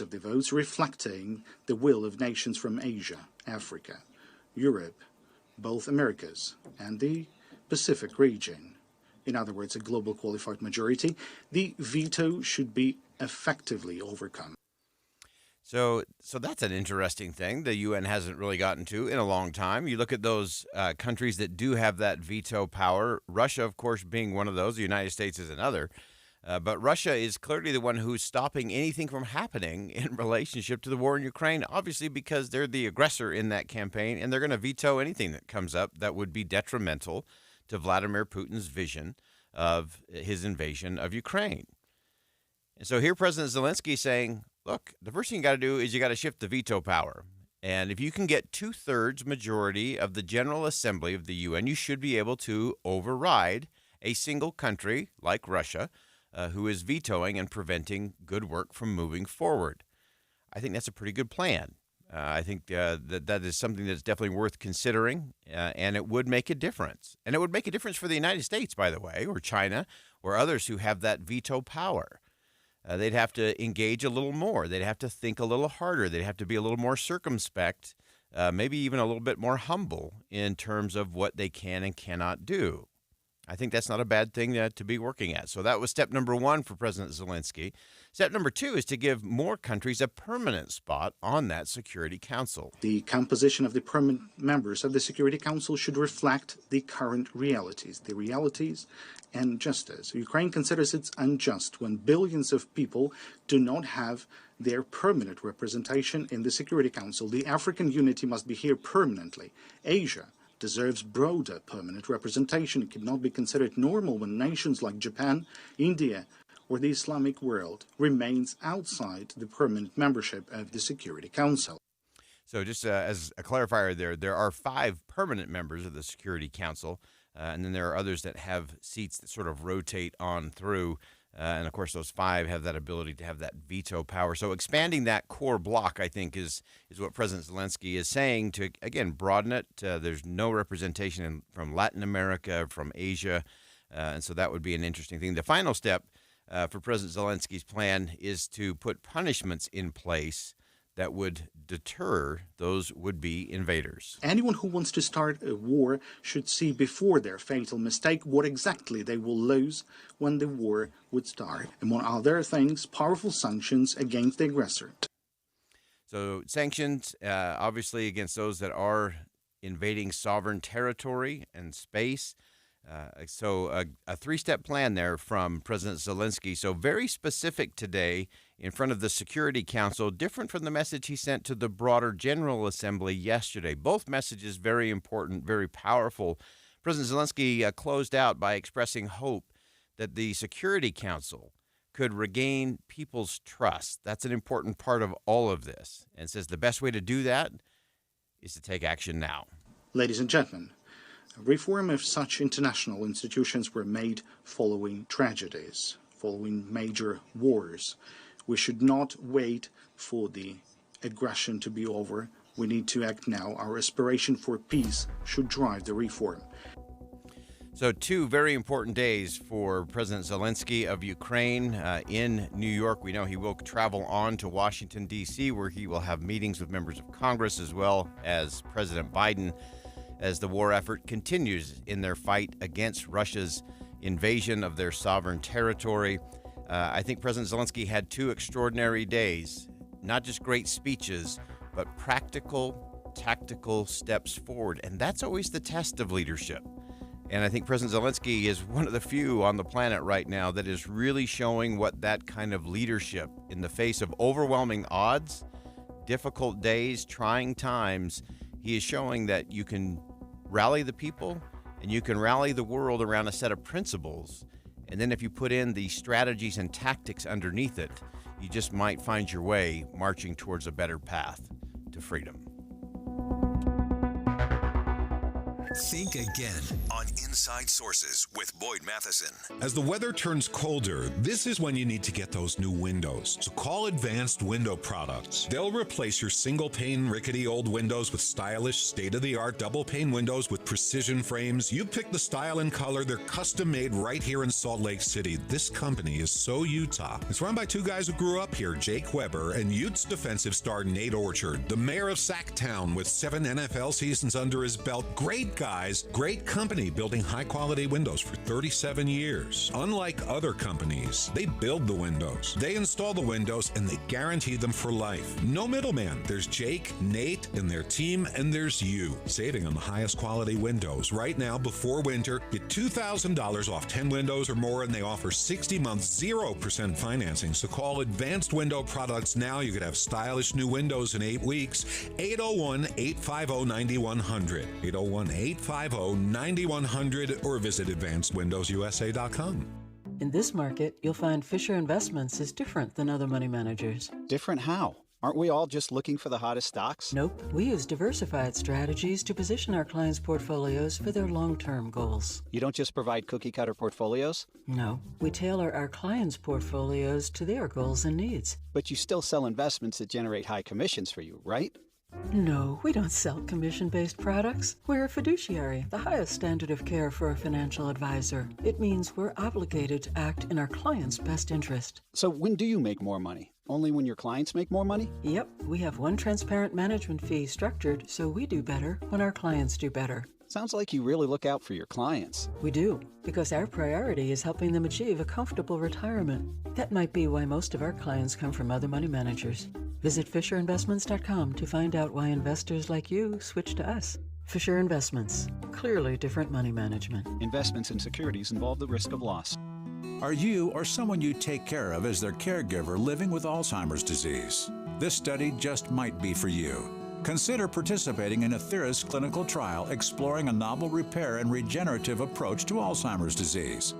of the votes reflecting the will of nations from Asia, Africa, Europe, both Americas, and the Pacific region. In other words, a global qualified majority, the veto should be effectively overcome. So that's an interesting thing the UN hasn't really gotten to in a long time. You look at those countries that do have that veto power, Russia, of course, being one of those. The United States is another. But Russia is clearly the one who's stopping anything from happening in relationship to the war in Ukraine, obviously because they're the aggressor in that campaign, and they're going to veto anything that comes up that would be detrimental to Vladimir Putin's vision of his invasion of Ukraine. And so here President Zelensky is saying, look, the first thing you got to do is you got to shift the veto power. And if you can get 2/3 majority of the General Assembly of the UN, you should be able to override a single country like Russia who is vetoing and preventing good work from moving forward. I think that's a pretty good plan. I think that is something that's definitely worth considering, and it would make a difference. And it would make a difference for the United States, by the way, or China, or others who have that veto power. They'd have to engage a little more. They'd have to think a little harder. They'd have to be a little more circumspect, maybe even a little bit more humble in terms of what they can and cannot do. I think that's not a bad thing to be working at. So that was step number one for President Zelensky. Step number two is to give more countries a permanent spot on that Security Council. The composition of the permanent members of the Security Council should reflect the current realities, and justice. Ukraine considers it unjust when billions of people do not have their permanent representation in the Security Council. The African unity must be here permanently. Asia deserves broader permanent representation. It cannot be considered normal when nations like Japan, India, or the Islamic world remains outside the permanent membership of the Security Council. So just as a clarifier there are 5 permanent members of the Security Council, and then there are others that have seats that sort of rotate on through. And, of course, those 5 have that ability to have that veto power. So expanding that core block, I think, is what President Zelensky is saying to, again, broaden it. There's no representation from Latin America, from Asia, and so that would be an interesting thing. The final step for President Zelensky's plan is to put punishments in place that would deter those would-be invaders. Anyone who wants to start a war should see before their fatal mistake what exactly they will lose when the war would start. Among other things, powerful sanctions against the aggressor. So sanctions, obviously, against those that are invading sovereign territory and space. So a 3-step plan there from President Zelensky. So very specific today in front of the Security Council, different from the message he sent to the broader General Assembly yesterday. Both messages very important, very powerful. President Zelensky closed out by expressing hope that the Security Council could regain people's trust. That's an important part of all of this, and says the best way to do that is to take action now. Ladies and gentlemen, reform of such international institutions were made following tragedies, following major wars. We should not wait for the aggression to be over. We need to act now. Our aspiration for peace should drive the reform. So 2 very important days for President Zelensky of Ukraine in New York. We know he will travel on to Washington, D.C., where he will have meetings with members of Congress as well as President Biden, as the war effort continues in their fight against Russia's invasion of their sovereign territory. I think President Zelensky had 2 extraordinary days, not just great speeches, but practical, tactical steps forward. And that's always the test of leadership. And I think President Zelensky is one of the few on the planet right now that is really showing what that kind of leadership in the face of overwhelming odds, difficult days, trying times, he is showing that you can rally the people and you can rally the world around a set of principles. And then if you put in the strategies and tactics underneath it, you just might find your way marching towards a better path to freedom. Think again on Inside Sources with Boyd Matheson. As the weather turns colder, this is when you need to get those new windows. So call Advanced Window Products. They'll replace your single-pane, rickety old windows with stylish, state-of-the-art double-pane windows with precision frames. You pick the style and color. They're custom-made right here in Salt Lake City. This company is so Utah. It's run by two guys who grew up here, Jake Weber and Utes defensive star Nate Orchard, the mayor of Sacktown with 7 NFL seasons under his belt. Great guys, great company building high-quality windows for 37 years. Unlike other companies, they build the windows, they install the windows, and they guarantee them for life. No middleman. There's Jake, Nate, and their team, and there's you. Saving on the highest quality windows. Right now, before winter, get $2,000 off 10 windows or more, and they offer 60 months, 0% financing. So call Advanced Window Products now. You could have stylish new windows in 8 weeks. 801-850-9100. 801-850-9100 or visit advancedwindowsusa.com. In this market, you'll find Fisher Investments is different than other money managers. Different how? Aren't we all just looking for the hottest stocks? Nope. We use diversified strategies to position our clients' portfolios for their long-term goals. You don't just provide cookie-cutter portfolios? No. We tailor our clients' portfolios to their goals and needs. But you still sell investments that generate high commissions for you, right? No, we don't sell commission-based products. We're a fiduciary, the highest standard of care for a financial advisor. It means we're obligated to act in our client's best interest. So when do you make more money? Only when your clients make more money? Yep, we have one transparent management fee structured so we do better when our clients do better. Sounds like you really look out for your clients. We do, because our priority is helping them achieve a comfortable retirement. That might be why most of our clients come from other money managers. Visit FisherInvestments.com to find out why investors like you switch to us. Fisher Investments. Clearly different money management. Investments in securities involve the risk of loss. Are you or someone you take care of as their caregiver living with Alzheimer's disease? This study just might be for you. Consider participating in a Therus clinical trial exploring a novel repair and regenerative approach to Alzheimer's disease.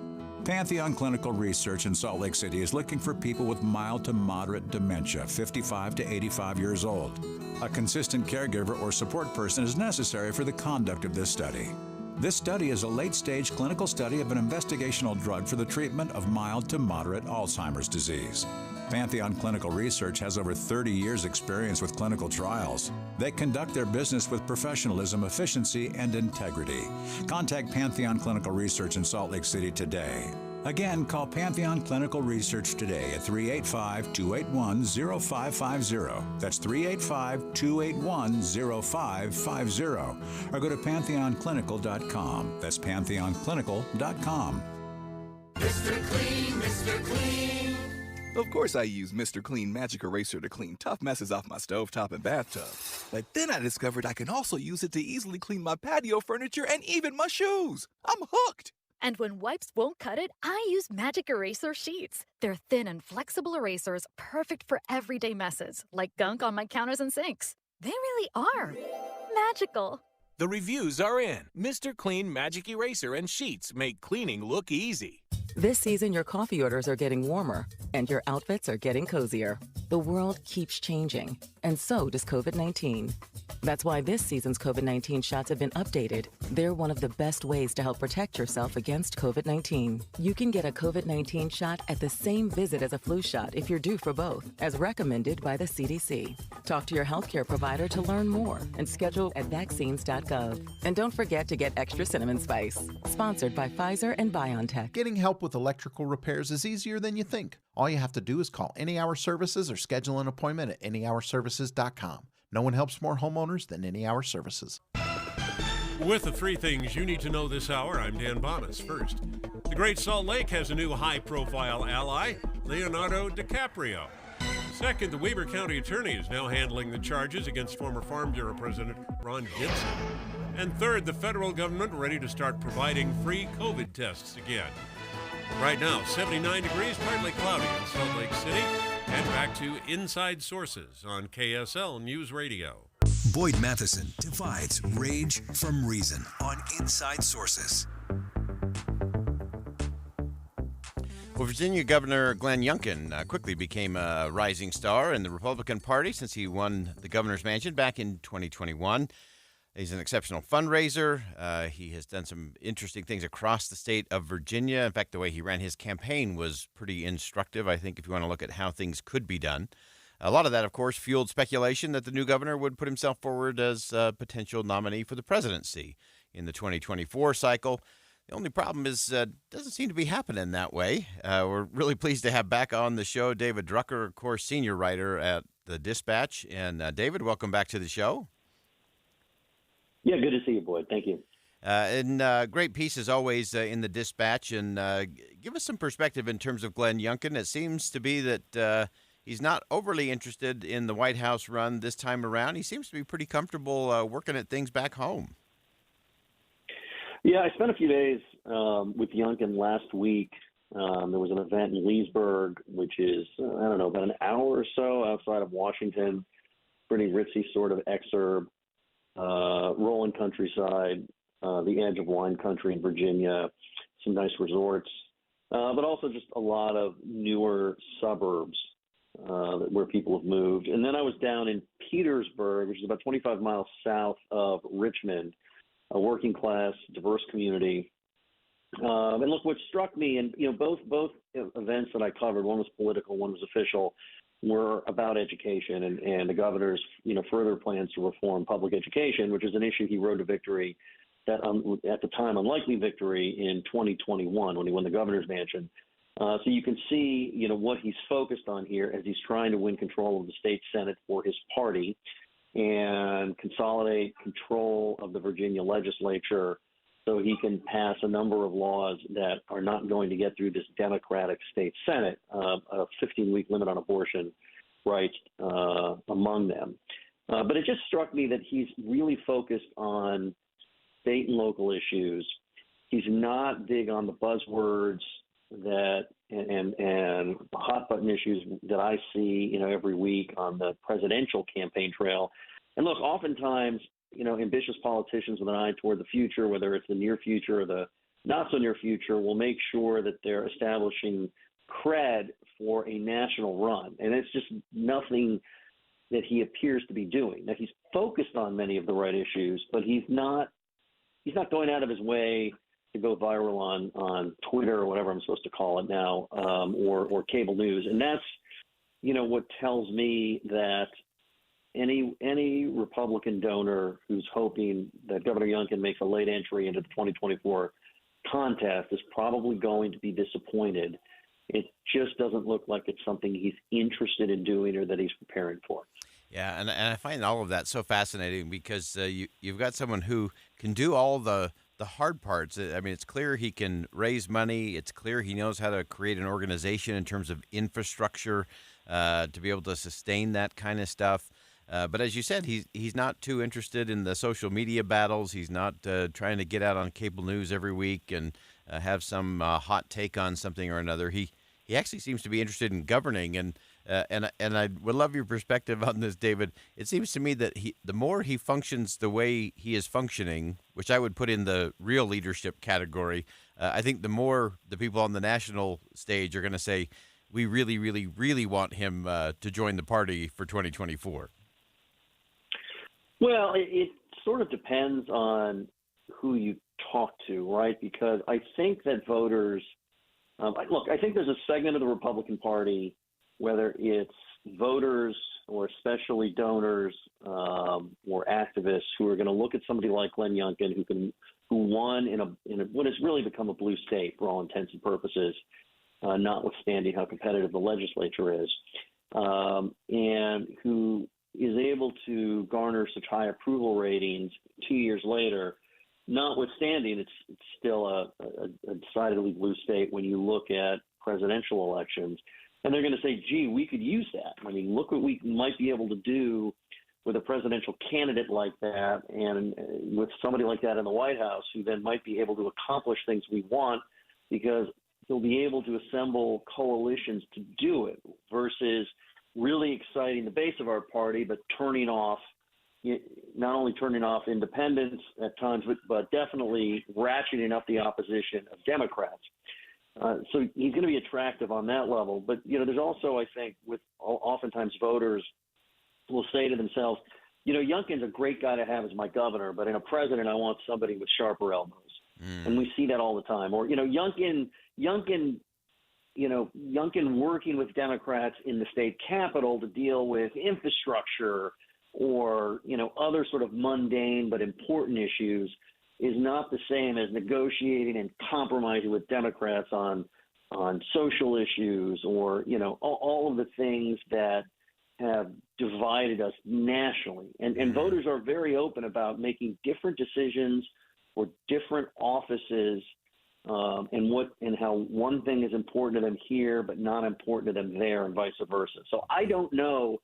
Pantheon Clinical Research in Salt Lake City is looking for people with mild to moderate dementia, 55 to 85 years old. A consistent caregiver or support person is necessary for the conduct of this study. This study is a late-stage clinical study of an investigational drug for the treatment of mild to moderate Alzheimer's disease. Pantheon Clinical Research has over 30 years' experience with clinical trials. They conduct their business with professionalism, efficiency, and integrity. Contact Pantheon Clinical Research in Salt Lake City today. Again, call Pantheon Clinical Research today at 385-281-0550. That's 385-281-0550. Or go to pantheonclinical.com. That's pantheonclinical.com. Mr. Clean, Mr. Clean. Of course I use Mr. Clean Magic Eraser to clean tough messes off my stovetop and bathtub. But then I discovered I can also use it to easily clean my patio furniture and even my shoes. I'm hooked. And when wipes won't cut it, I use Magic Eraser Sheets. They're thin and flexible erasers, perfect for everyday messes, like gunk on my counters and sinks. They really are magical. The reviews are in. Mr. Clean Magic Eraser and Sheets make cleaning look easy. This season, your coffee orders are getting warmer, and your outfits are getting cozier. The world keeps changing, and so does COVID-19. That's why this season's COVID-19 shots have been updated. They're one of the best ways to help protect yourself against COVID-19. You can get a COVID-19 shot at the same visit as a flu shot if you're due for both, as recommended by the CDC. Talk to your healthcare provider to learn more and schedule at vaccines.gov. And don't forget to get extra cinnamon spice. Sponsored by Pfizer and BioNTech. Getting help with electrical repairs is easier than you think. All you have to do is call Any Hour Services or schedule an appointment at anyhourservices.com. No one helps more homeowners than Any Hour Services. With the three things you need to know this hour, I'm Dan Bonas. First, the Great Salt Lake has a new high-profile ally, Leonardo DiCaprio. Second, the Weber County Attorney is now handling the charges against former Farm Bureau President Ron Gibson. And third, the federal government ready to start providing free COVID tests again. Right now, 79 degrees, partly cloudy in Salt Lake City. And back to Inside Sources on KSL News Radio. Boyd Matheson divides rage from reason on Inside Sources. Well, Virginia Governor Glenn Youngkin quickly became a rising star in the Republican Party since he won the governor's mansion back in 2021. He's an exceptional fundraiser. He has done some interesting things across the state of Virginia. In fact, the way he ran his campaign was pretty instructive, I think, if you want to look at how things could be done. A lot of that, of course, fueled speculation that the new governor would put himself forward as a potential nominee for the presidency in the 2024 cycle. The only problem is it doesn't seem to be happening that way. We're really pleased to have back on the show David Drucker, of course, senior writer at the Dispatch. And David, welcome back to the show. Yeah, good to see you, Boyd. Thank you. And great piece as always in the Dispatch. And give us some perspective in terms of Glenn Youngkin. It seems to be that he's not overly interested in the White House run this time around. He seems to be pretty comfortable working at things back home. Yeah, I spent a few days with Youngkin last week. There was an event in Leesburg, which is, about an hour or so outside of Washington. Pretty ritzy sort of exurb. Rolling countryside, the edge of wine country in Virginia, some nice resorts, but also just a lot of newer suburbs where people have moved. And then I was down in Petersburg, which is about 25 miles south of Richmond, a working class, diverse community. And look, what struck me, and both events that I covered, one was political, one was official, were about education and the governor's further plans to reform public education, which is an issue he rode to victory, that at the time unlikely victory in 2021 when he won the governor's mansion. So you can see what he's focused on here as he's trying to win control of the state Senate for his party and consolidate control of the Virginia legislature so he can pass a number of laws that are not going to get through this Democratic state Senate, a 15-week limit on abortion rights among them. But it just struck me that he's really focused on state and local issues. He's not big on the buzzwords and hot button issues that I see, every week on the presidential campaign trail. And look, oftentimes, ambitious politicians with an eye toward the future, whether it's the near future or the not so near future, will make sure that they're establishing cred for a national run. And it's just nothing that he appears to be doing. Now, he's focused on many of the right issues, but he's not going out of his way to go viral on Twitter or whatever I'm supposed to call it now, or cable news. And that's, what tells me that any Republican donor who's hoping that Governor Youngkin makes a late entry into the 2024 contest is probably going to be disappointed. It just doesn't look like it's something he's interested in doing or that he's preparing for. Yeah, and I find all of that so fascinating because you've got someone who can do all the hard parts. I mean, it's clear he can raise money. It's clear he knows how to create an organization in terms of infrastructure to be able to sustain that kind of stuff. But as you said, he's not too interested in the social media battles. He's not trying to get out on cable news every week and have some hot take on something or another. He actually seems to be interested in governing, and I would love your perspective on this, David. It seems to me that the more he functions the way he is functioning, which I would put in the real leadership category, I think the more the people on the national stage are going to say, we really, really, really want him to join the party for 2024. Well, it sort of depends on who you talk to, right? Because I think that voters I think there's a segment of the Republican Party, whether it's voters or especially donors or activists, who are going to look at somebody like Glenn Youngkin, who won in what has really become a blue state for all intents and purposes, notwithstanding how competitive the legislature is, and who is able to garner such high approval ratings 2 years later. Notwithstanding, it's still a decidedly blue state when you look at presidential elections. And they're going to say, gee, we could use that. I mean, look what we might be able to do with a presidential candidate like that and with somebody like that in the White House, who then might be able to accomplish things we want because he'll be able to assemble coalitions to do it, versus really exciting the base of our party, but not only turning off independents at times, but definitely ratcheting up the opposition of Democrats. So he's going to be attractive on that level. But, there's also, I think, oftentimes voters will say to themselves, Youngkin's a great guy to have as my governor, but in a president, I want somebody with sharper elbows. And we see that all the time. Or, Youngkin working with Democrats in the state capitol to deal with infrastructure or, other sort of mundane but important issues is not the same as negotiating and compromising with Democrats on social issues or, all of the things that have divided us nationally. And voters are very open about making different decisions for different offices and how one thing is important to them here but not important to them there and vice versa. So I don't know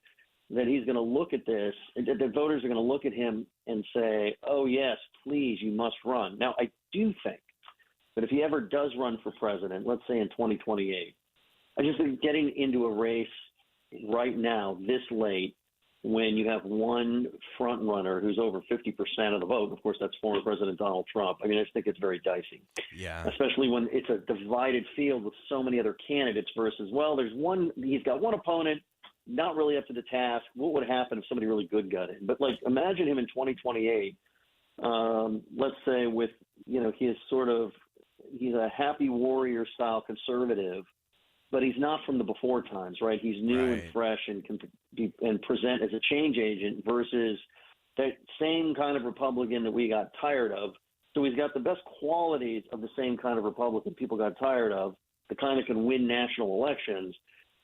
that he's going to look at this, that voters are going to look at him and say, oh, yes, please, you must run. Now, I do think that if he ever does run for president, let's say in 2028, I just think getting into a race right now, this late, when you have one front runner who's over 50% of the vote, of course, that's former President Donald Trump. I just think it's very dicey. Yeah. Especially when it's a divided field with so many other candidates versus, well, he's got one opponent, not really up to the task. What would happen if somebody really good got in? But imagine him in 2028, let's say with, he's a happy warrior style conservative, but he's not from the before times, right? He's new and fresh and can and present as a change agent versus that same kind of Republican that we got tired of. So he's got the best qualities of the same kind of Republican people got tired of, the kind that can win national elections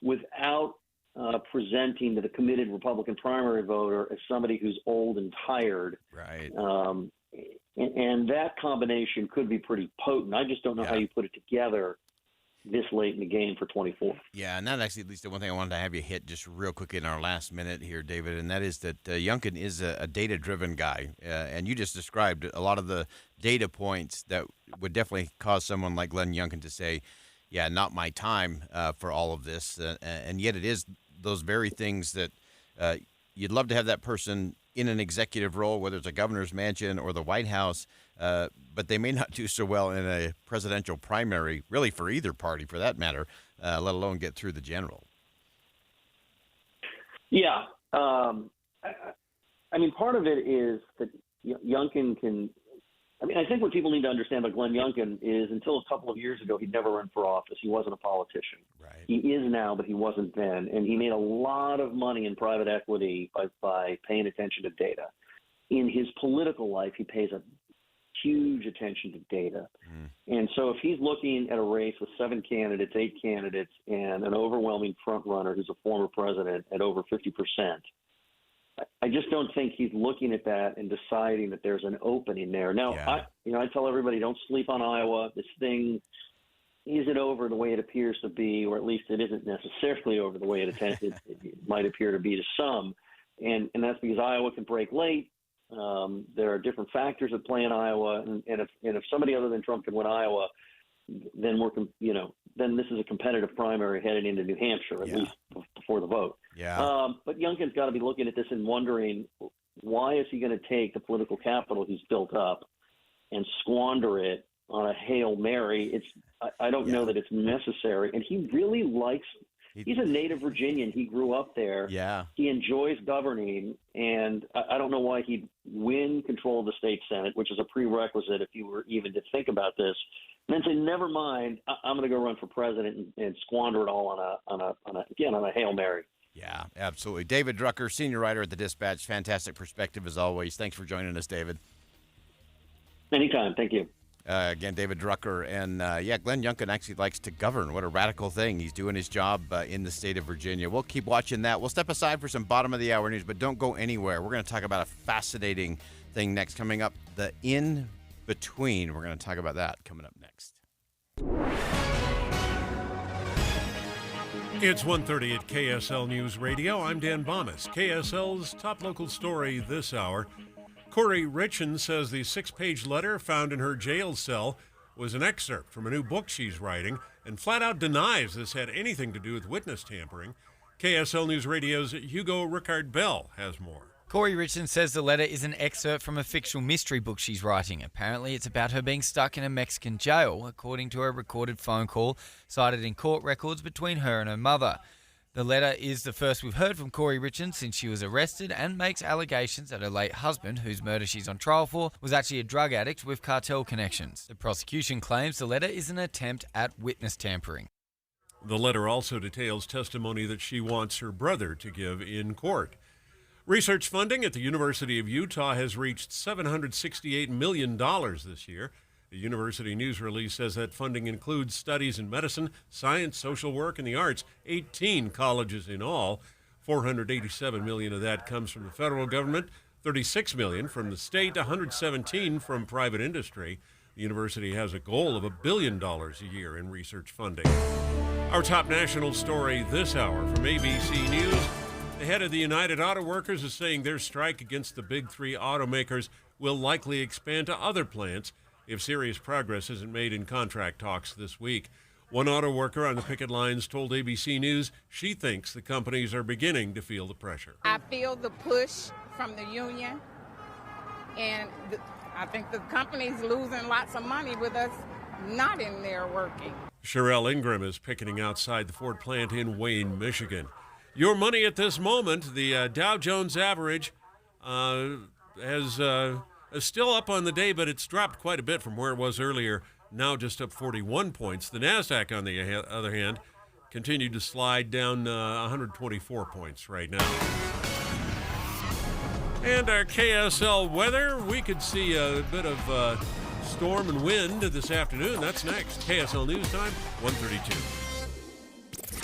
without presenting to the committed Republican primary voter as somebody who's old and tired. Right. And that combination could be pretty potent. I just don't know how you put it together this late in the game for 24. Yeah, and that actually at least the one thing I wanted to have you hit just real quick in our last minute here, David, and that is that Youngkin is a data-driven guy, and you just described a lot of the data points that would definitely cause someone like Glenn Youngkin to say, yeah, not my time for all of this, and yet it is those very things that you'd love to have that person in an executive role, whether it's a governor's mansion or the White House, but they may not do so well in a presidential primary, really for either party for that matter, let alone get through the general. Yeah. Part of it is that Youngkin can – I think what people need to understand about Glenn Youngkin is until a couple of years ago, he'd never run for office. He wasn't a politician. Right. He is now, but he wasn't then. And he made a lot of money in private equity by paying attention to data. In his political life, he pays a huge attention to data. And so if he's looking at a race with 7 candidates, 8 candidates, and an overwhelming front runner who's a former president at over 50%, I just don't think he's looking at that and deciding that there's an opening there. Now, I tell everybody, don't sleep on Iowa. This thing isn't over the way it appears to be, or at least it isn't necessarily over the way it might appear to be to some. And that's because Iowa can break late. There are different factors at play in Iowa, and if somebody other than Trump can win Iowa, then then this is a competitive primary headed into New Hampshire, at least before the vote. Yeah. But Youngkin's got to be looking at this and wondering, why is he going to take the political capital he's built up and squander it on a Hail Mary? I don't know that it's necessary. And he really likes – he's a native Virginian. He grew up there. Yeah. He enjoys governing, and I don't know why he'd win control of the state Senate, which is a prerequisite if you were even to think about this, and then say, never mind, I'm going to go run for president and squander it all on a Hail Mary. Yeah, absolutely. David Drucker, senior writer at the Dispatch. Fantastic perspective as always. Thanks for joining us, David. Anytime. Thank you. Again, David Drucker. And, Glenn Youngkin actually likes to govern. What a radical thing. He's doing his job in the state of Virginia. We'll keep watching that. We'll step aside for some bottom-of-the-hour news, but don't go anywhere. We're going to talk about a fascinating thing next coming up, the in-between. We're going to talk about that coming up next. It's 1:30 at KSL News Radio. I'm Dan Bonas. KSL's top local story this hour. Corey Richin says the 6-page letter found in her jail cell was an excerpt from a new book she's writing and flat out denies this had anything to do with witness tampering. KSL News Radio's Hugo Ricard-Bell has more. Corey Richardson says the letter is an excerpt from a fictional mystery book she's writing. Apparently, it's about her being stuck in a Mexican jail, according to a recorded phone call cited in court records between her and her mother. The letter is the first we've heard from Corey Richards since she was arrested and makes allegations that her late husband, whose murder she's on trial for, was actually a drug addict with cartel connections. The prosecution claims the letter is an attempt at witness tampering. The letter also details testimony that she wants her brother to give in court. Research funding at the University of Utah has reached $768 million this year. The university news release says that funding includes studies in medicine, science, social work, and the arts, 18 colleges in all. $487 million of that comes from the federal government, $36 million from the state, $117 from private industry. The university has a goal of $1 billion a year in research funding. Our top national story this hour from ABC News. The head of the United Auto Workers is saying their strike against the big three automakers will likely expand to other plants if serious progress isn't made in contract talks this week. One auto worker on the picket lines told ABC News she thinks the companies are beginning to feel the pressure. I feel the push from the union, and I think the company's losing lots of money with us not in there working. Sherelle Ingram is picketing outside the Ford plant in Wayne, Michigan. Your money at this moment, the Dow Jones average is still up on the day, but it's dropped quite a bit from where it was earlier, now just up 41 points. The NASDAQ, on the other hand, continued to slide down 124 points right now. And our KSL weather, we could see a bit of storm and wind this afternoon. That's next. KSL News Time, 1:32.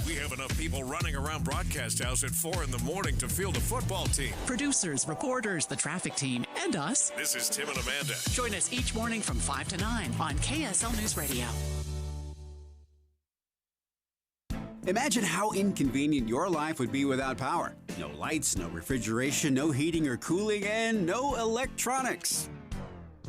We have enough people running around Broadcast House at 4 in the morning to field a football team. Producers, reporters, the traffic team, and us. This is Tim and Amanda. Join us each morning from 5 to 9 on KSL News Radio. Imagine how inconvenient your life would be without power. No lights, no refrigeration, no heating or cooling, and no electronics.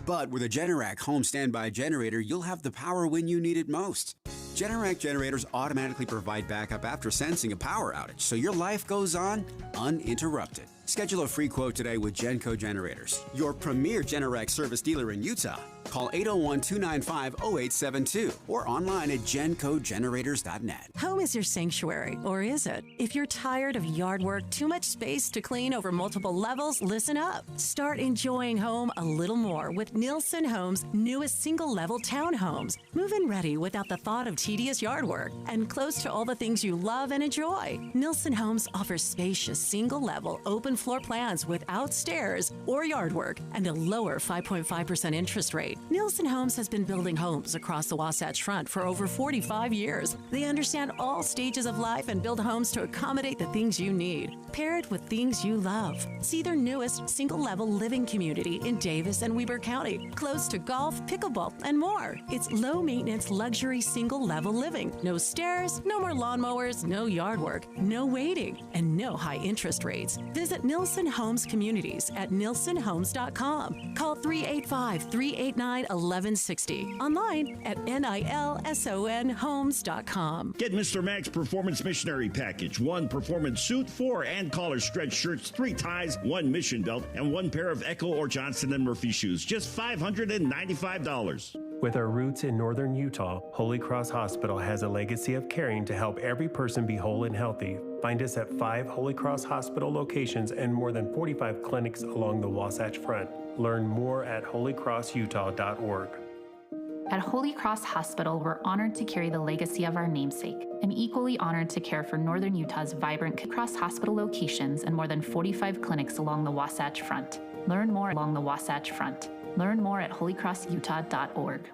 But with a Generac home standby generator, you'll have the power when you need it most. Generac generators automatically provide backup after sensing a power outage, so your life goes on uninterrupted. Schedule a free quote today with Genco Generators, your premier Generac service dealer in Utah. Call 801-295-0872 or online at gencogenerators.net. Home is your sanctuary, or is it? If you're tired of yard work, too much space to clean over multiple levels, listen up. Start enjoying home a little more with Nielsen Homes' newest single-level townhomes. Move-in ready without the thought of tedious yard work and close to all the things you love and enjoy. Nielsen Homes offers spacious, single-level, open floor plans without stairs or yard work and a lower 5.5% interest rate. Nielsen Homes has been building homes across the Wasatch Front for over 45 years. They understand all stages of life and build homes to accommodate the things you need, paired with things you love. See their newest single-level living community in Davis and Weber County, close to golf, pickleball, and more. It's low-maintenance luxury single-level living. No stairs, no more lawnmowers, no yard work, no waiting, and no high interest rates. Visit Nielsen Homes Communities at nielsenhomes.com. Call 385-389-1160. Online at nilsonhomes.com. Get Mr. Max Performance Missionary Package. 1 performance suit, 4 and collar stretch shirts, 3 ties, 1 mission belt, and 1 pair of Echo or Johnston & Murphy shoes. Just $595. With our roots in northern Utah, Holy Cross Hospital has a legacy of caring to help every person be whole and healthy. Find us at 5 Holy Cross Hospital locations and more than 45 clinics along the Wasatch Front. Learn more at holycrossutah.org. At Holy Cross Hospital, we're honored to carry the legacy of our namesake and equally honored to care for Northern Utah's vibrant Cross Hospital locations and more than 45 clinics along the Wasatch Front. Learn more along the Wasatch Front. Learn more at holycrossutah.org.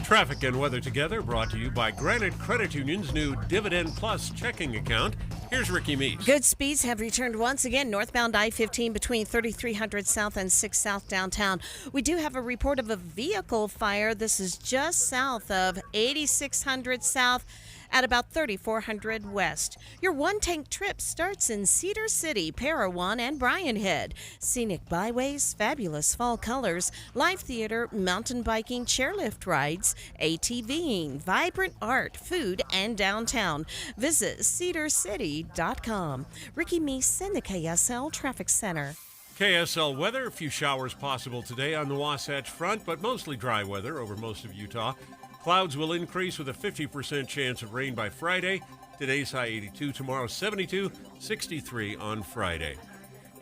Traffic and weather together brought to you by Granite Credit Union's new Dividend Plus checking account. Here's Ricky Meese. Good speeds have returned once again northbound I-15 between 3300 South and 6 South downtown. We do have a report of a vehicle fire. This is just south of 8600 South at about 3400 West. Your one-tank trip starts in Cedar City, Parowan, and Bryan Head. Scenic byways, fabulous fall colors, live theater, mountain biking, chairlift rides, ATVing, vibrant art, food, and downtown. Visit cedarcity.com. Ricky Meese in the KSL Traffic Center. KSL weather, a few showers possible today on the Wasatch Front, but mostly dry weather over most of Utah. Clouds will increase with a 50% chance of rain by Friday. Today's high 82, tomorrow 72, 63 on Friday.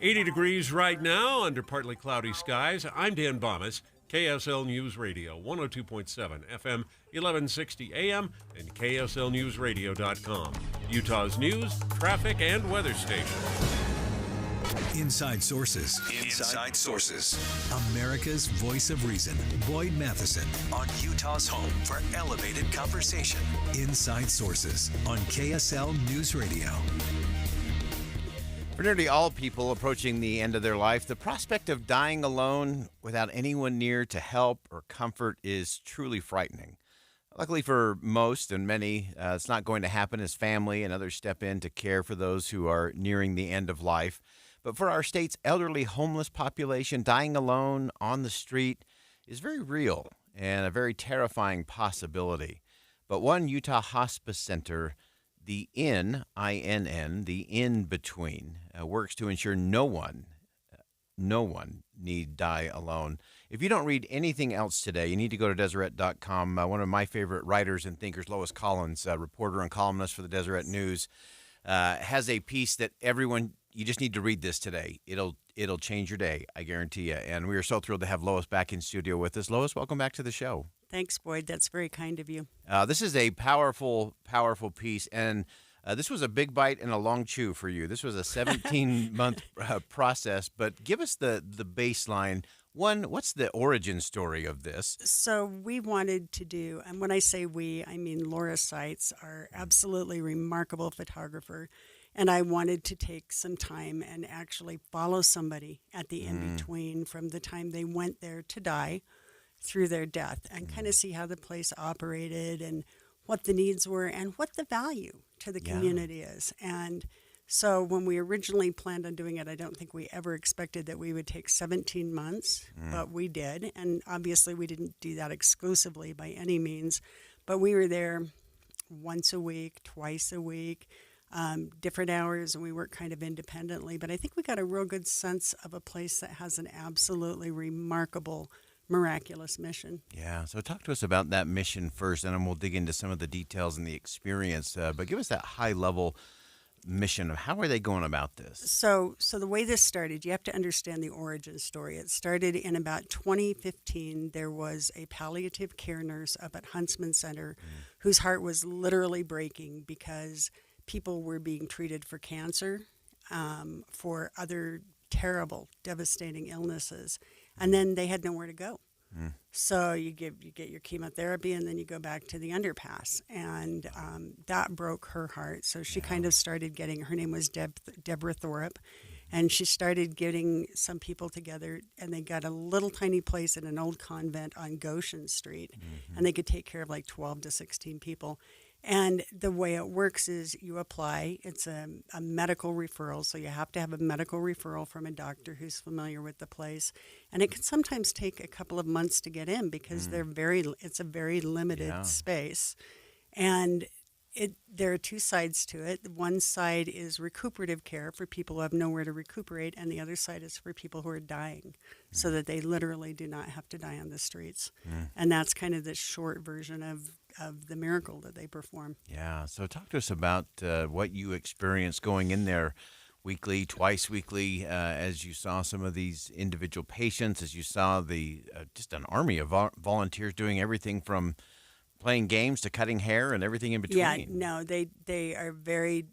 80 degrees right now under partly cloudy skies. I'm Dan Bomas, KSL News Radio, 102.7 FM, 1160 AM, and KSLNewsRadio.com. Utah's news, traffic, and weather station. Inside Sources. Inside Sources. America's voice of reason. Boyd Matheson on Utah's home for elevated conversation. Inside Sources on KSL News Radio. For nearly all people approaching the end of their life, the prospect of dying alone without anyone near to help or comfort is truly frightening. Luckily for most and many, it's not going to happen as family and others step in to care for those who are nearing the end of life. But for our state's elderly homeless population, dying alone on the street is very real and a very terrifying possibility. But one Utah Hospice Center, the INN, I-N-N, the In-Between, works to ensure no one need die alone. If you don't read anything else today, you need to go to Deseret.com. One of my favorite writers and thinkers, Lois Collins, reporter and columnist for the Deseret News, has a piece that everyone, you just need to read this today. It'll change your day, I guarantee you. And we are so thrilled to have Lois back in studio with us. Lois, welcome back to the show. Thanks, Boyd. That's very kind of you. This is a powerful, powerful piece, and this was a big bite and a long chew for you. This was a 17-month process, but give us the baseline. One, what's the origin story of this? So we wanted to do, and when I say we, I mean Laura Seitz, our absolutely remarkable photographer, and I wanted to take some time and actually follow somebody at the in-between from the time they went there to die through their death and kind of see how the place operated and what the needs were and what the value to the community is. And so when we originally planned on doing it, I don't think we ever expected that we would take 17 months, but we did. And obviously we didn't do that exclusively by any means, but we were there once a week, twice a week, different hours, and we worked kind of independently. But I think we got a real good sense of a place that has an absolutely remarkable, miraculous mission. Yeah, so talk to us about that mission first, and then we'll dig into some of the details and the experience. But give us that high-level mission of how are they going about this? So the way this started, you have to understand the origin story. It started in about 2015. There was a palliative care nurse up at Huntsman Center whose heart was literally breaking because people were being treated for cancer, for other terrible, devastating illnesses, and then they had nowhere to go. So you get your chemotherapy, and then you go back to the underpass, and that broke her heart. So she kind of started getting, her name was Deborah Thorpe, and she started getting some people together, and they got a little tiny place in an old convent on Goshen Street, and they could take care of like 12 to 16 people. And the way it works is you apply. It's a medical referral, so you have to have a medical referral from a doctor who's familiar with the place. And it can sometimes take a couple of months to get in because it's a very limited space. And there are two sides to it. One side is recuperative care for people who have nowhere to recuperate, and the other side is for people who are dying so that they literally do not have to die on the streets. And that's kind of the short version of the miracle that they perform. Yeah, so talk to us about what you experienced going in there weekly, twice weekly, as you saw some of these individual patients, as you saw the just an army of volunteers doing everything from playing games to cutting hair and everything in between. Yeah, no, they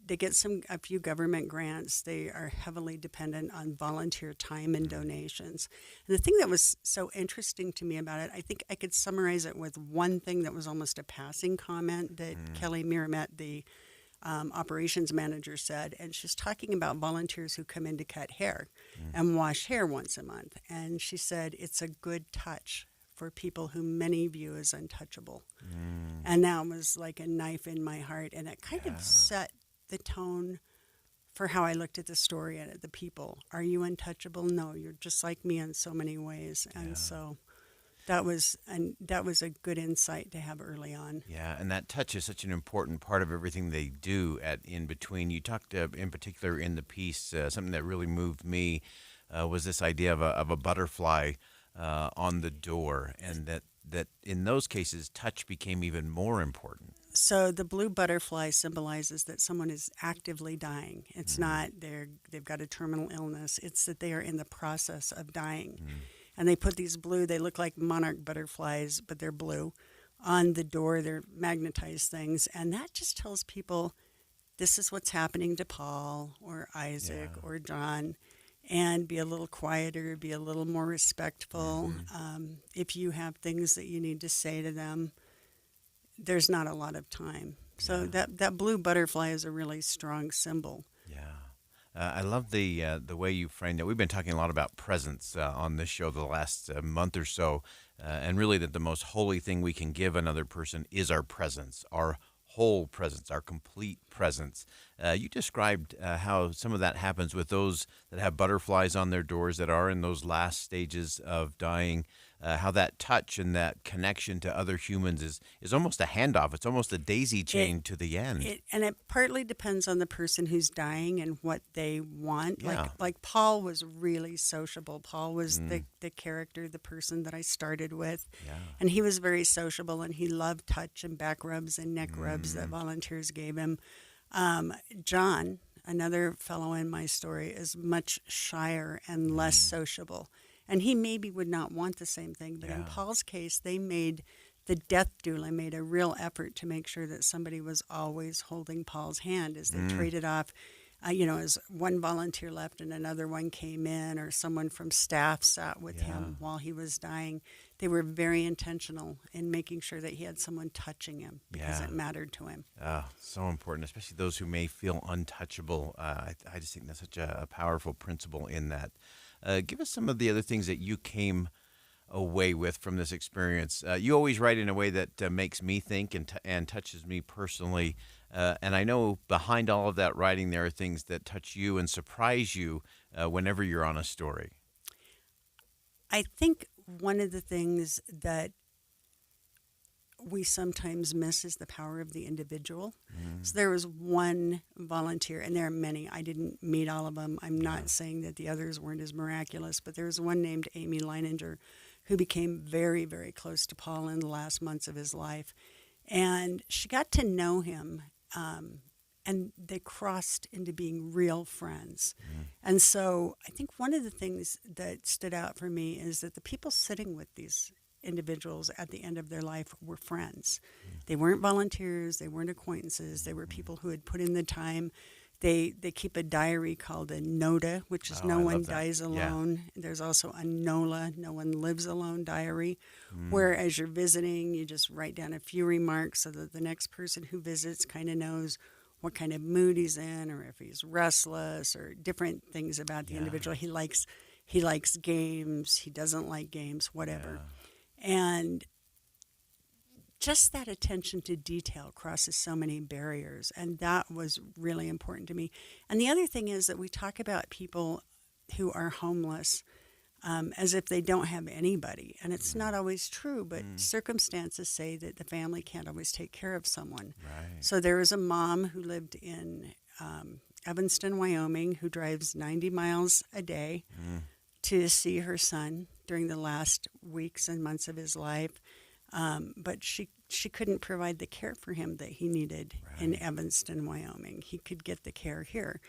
get a few government grants. They are heavily dependent on volunteer time and donations. And the thing that was so interesting to me about it, I think I could summarize it with one thing that was almost a passing comment that Kelly Miramet, the operations manager, said, and she's talking about volunteers who come in to cut hair and wash hair once a month. And she said, it's a good touch for people who many view as untouchable. And that was like a knife in my heart. And it kind of set the tone for how I looked at the story and at the people. Are you untouchable? No, you're just like me in so many ways. And so that was a good insight to have early on. Yeah, and that touch is such an important part of everything they do at In Between. You talked in particular in the piece, something that really moved me was this idea of a butterfly on the door, and that in those cases, touch became even more important. So the blue butterfly symbolizes that someone is actively dying. It's not they've got a terminal illness. It's that they are in the process of dying. And they put these blue, they look like monarch butterflies, but they're blue, on the door. They're magnetized things. And that just tells people this is what's happening to Paul or Isaac or John. And be a little quieter, be a little more respectful. If you have things that you need to say to them, there's not a lot of time. So that blue butterfly is a really strong symbol. I love the way you framed it. We've been talking a lot about presence on this show the last month or so, and really that the most holy thing we can give another person is our presence, our whole presence, our complete presence. You described how some of that happens with those that have butterflies on their doors that are in those last stages of dying, how that touch and that connection to other humans is almost a handoff. It's almost a daisy chain to the end. And it partly depends on the person who's dying and what they want. Yeah. Like Paul was really sociable. Paul was the character, the person that I started with. And he was very sociable, and he loved touch and back rubs and neck rubs that volunteers gave him. John, another fellow in my story, is much shyer and less sociable. And he maybe would not want the same thing. But in Paul's case, the death doula made a real effort to make sure that somebody was always holding Paul's hand as they traded off. As one volunteer left and another one came in, or someone from staff sat with him while he was dying. They were very intentional in making sure that he had someone touching him because it mattered to him. So important, especially those who may feel untouchable. I just think that's such a powerful principle in that. Give us some of the other things that you came away with from this experience. You always write in a way that makes me think and touches me personally. And I know behind all of that writing, there are things that touch you and surprise you whenever you're on a story. I think one of the things that we sometimes miss is the power of the individual. So there was one volunteer, and there are many. I didn't meet all of them. I'm not saying that the others weren't as miraculous, but there was one named Amy Leininger who became very, very close to Paul in the last months of his life. And she got to know him, and they crossed into being real friends. And so I think one of the things that stood out for me is that the people sitting with these individuals at the end of their life were friends. They weren't volunteers, they weren't acquaintances, they were people who had put in the time. They keep a diary called a NODA, which is No One Dies Alone. There's also a NOLA, No One Lives Alone diary, where as you're visiting, you just write down a few remarks so that the next person who visits kind of knows what kind of mood he's in, or if he's restless, or different things about the individual. He likes games, he doesn't like games, whatever. And just that attention to detail crosses so many barriers, and that was really important to me. And the other thing is that we talk about people who are homeless as if they don't have anybody, and it's not always true, but circumstances say that the family can't always take care of someone. So there was a mom who lived in Evanston, Wyoming, who drives 90 miles a day to see her son during the last weeks and months of his life. But she couldn't provide the care for him that he needed in Evanston, Wyoming. He could get the care here.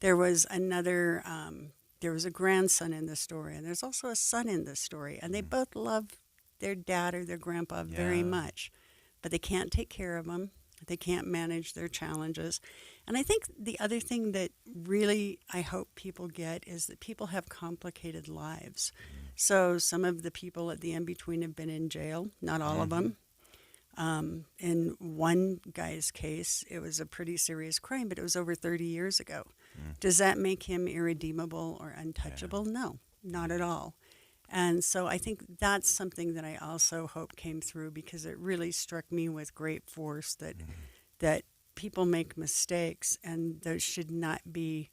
There was another, there was a grandson in the story, and there's also a son in the story. And they both love their dad or their grandpa very much, but they can't take care of them. They can't manage their challenges. And I think the other thing that really I hope people get is that people have complicated lives. So some of the people at the in-between have been in jail, not all of them. In one guy's case, it was a pretty serious crime, but it was over 30 years ago. Does that make him irredeemable or untouchable? No, not at all. And so I think that's something that I also hope came through, because it really struck me with great force that that people make mistakes, and there should not be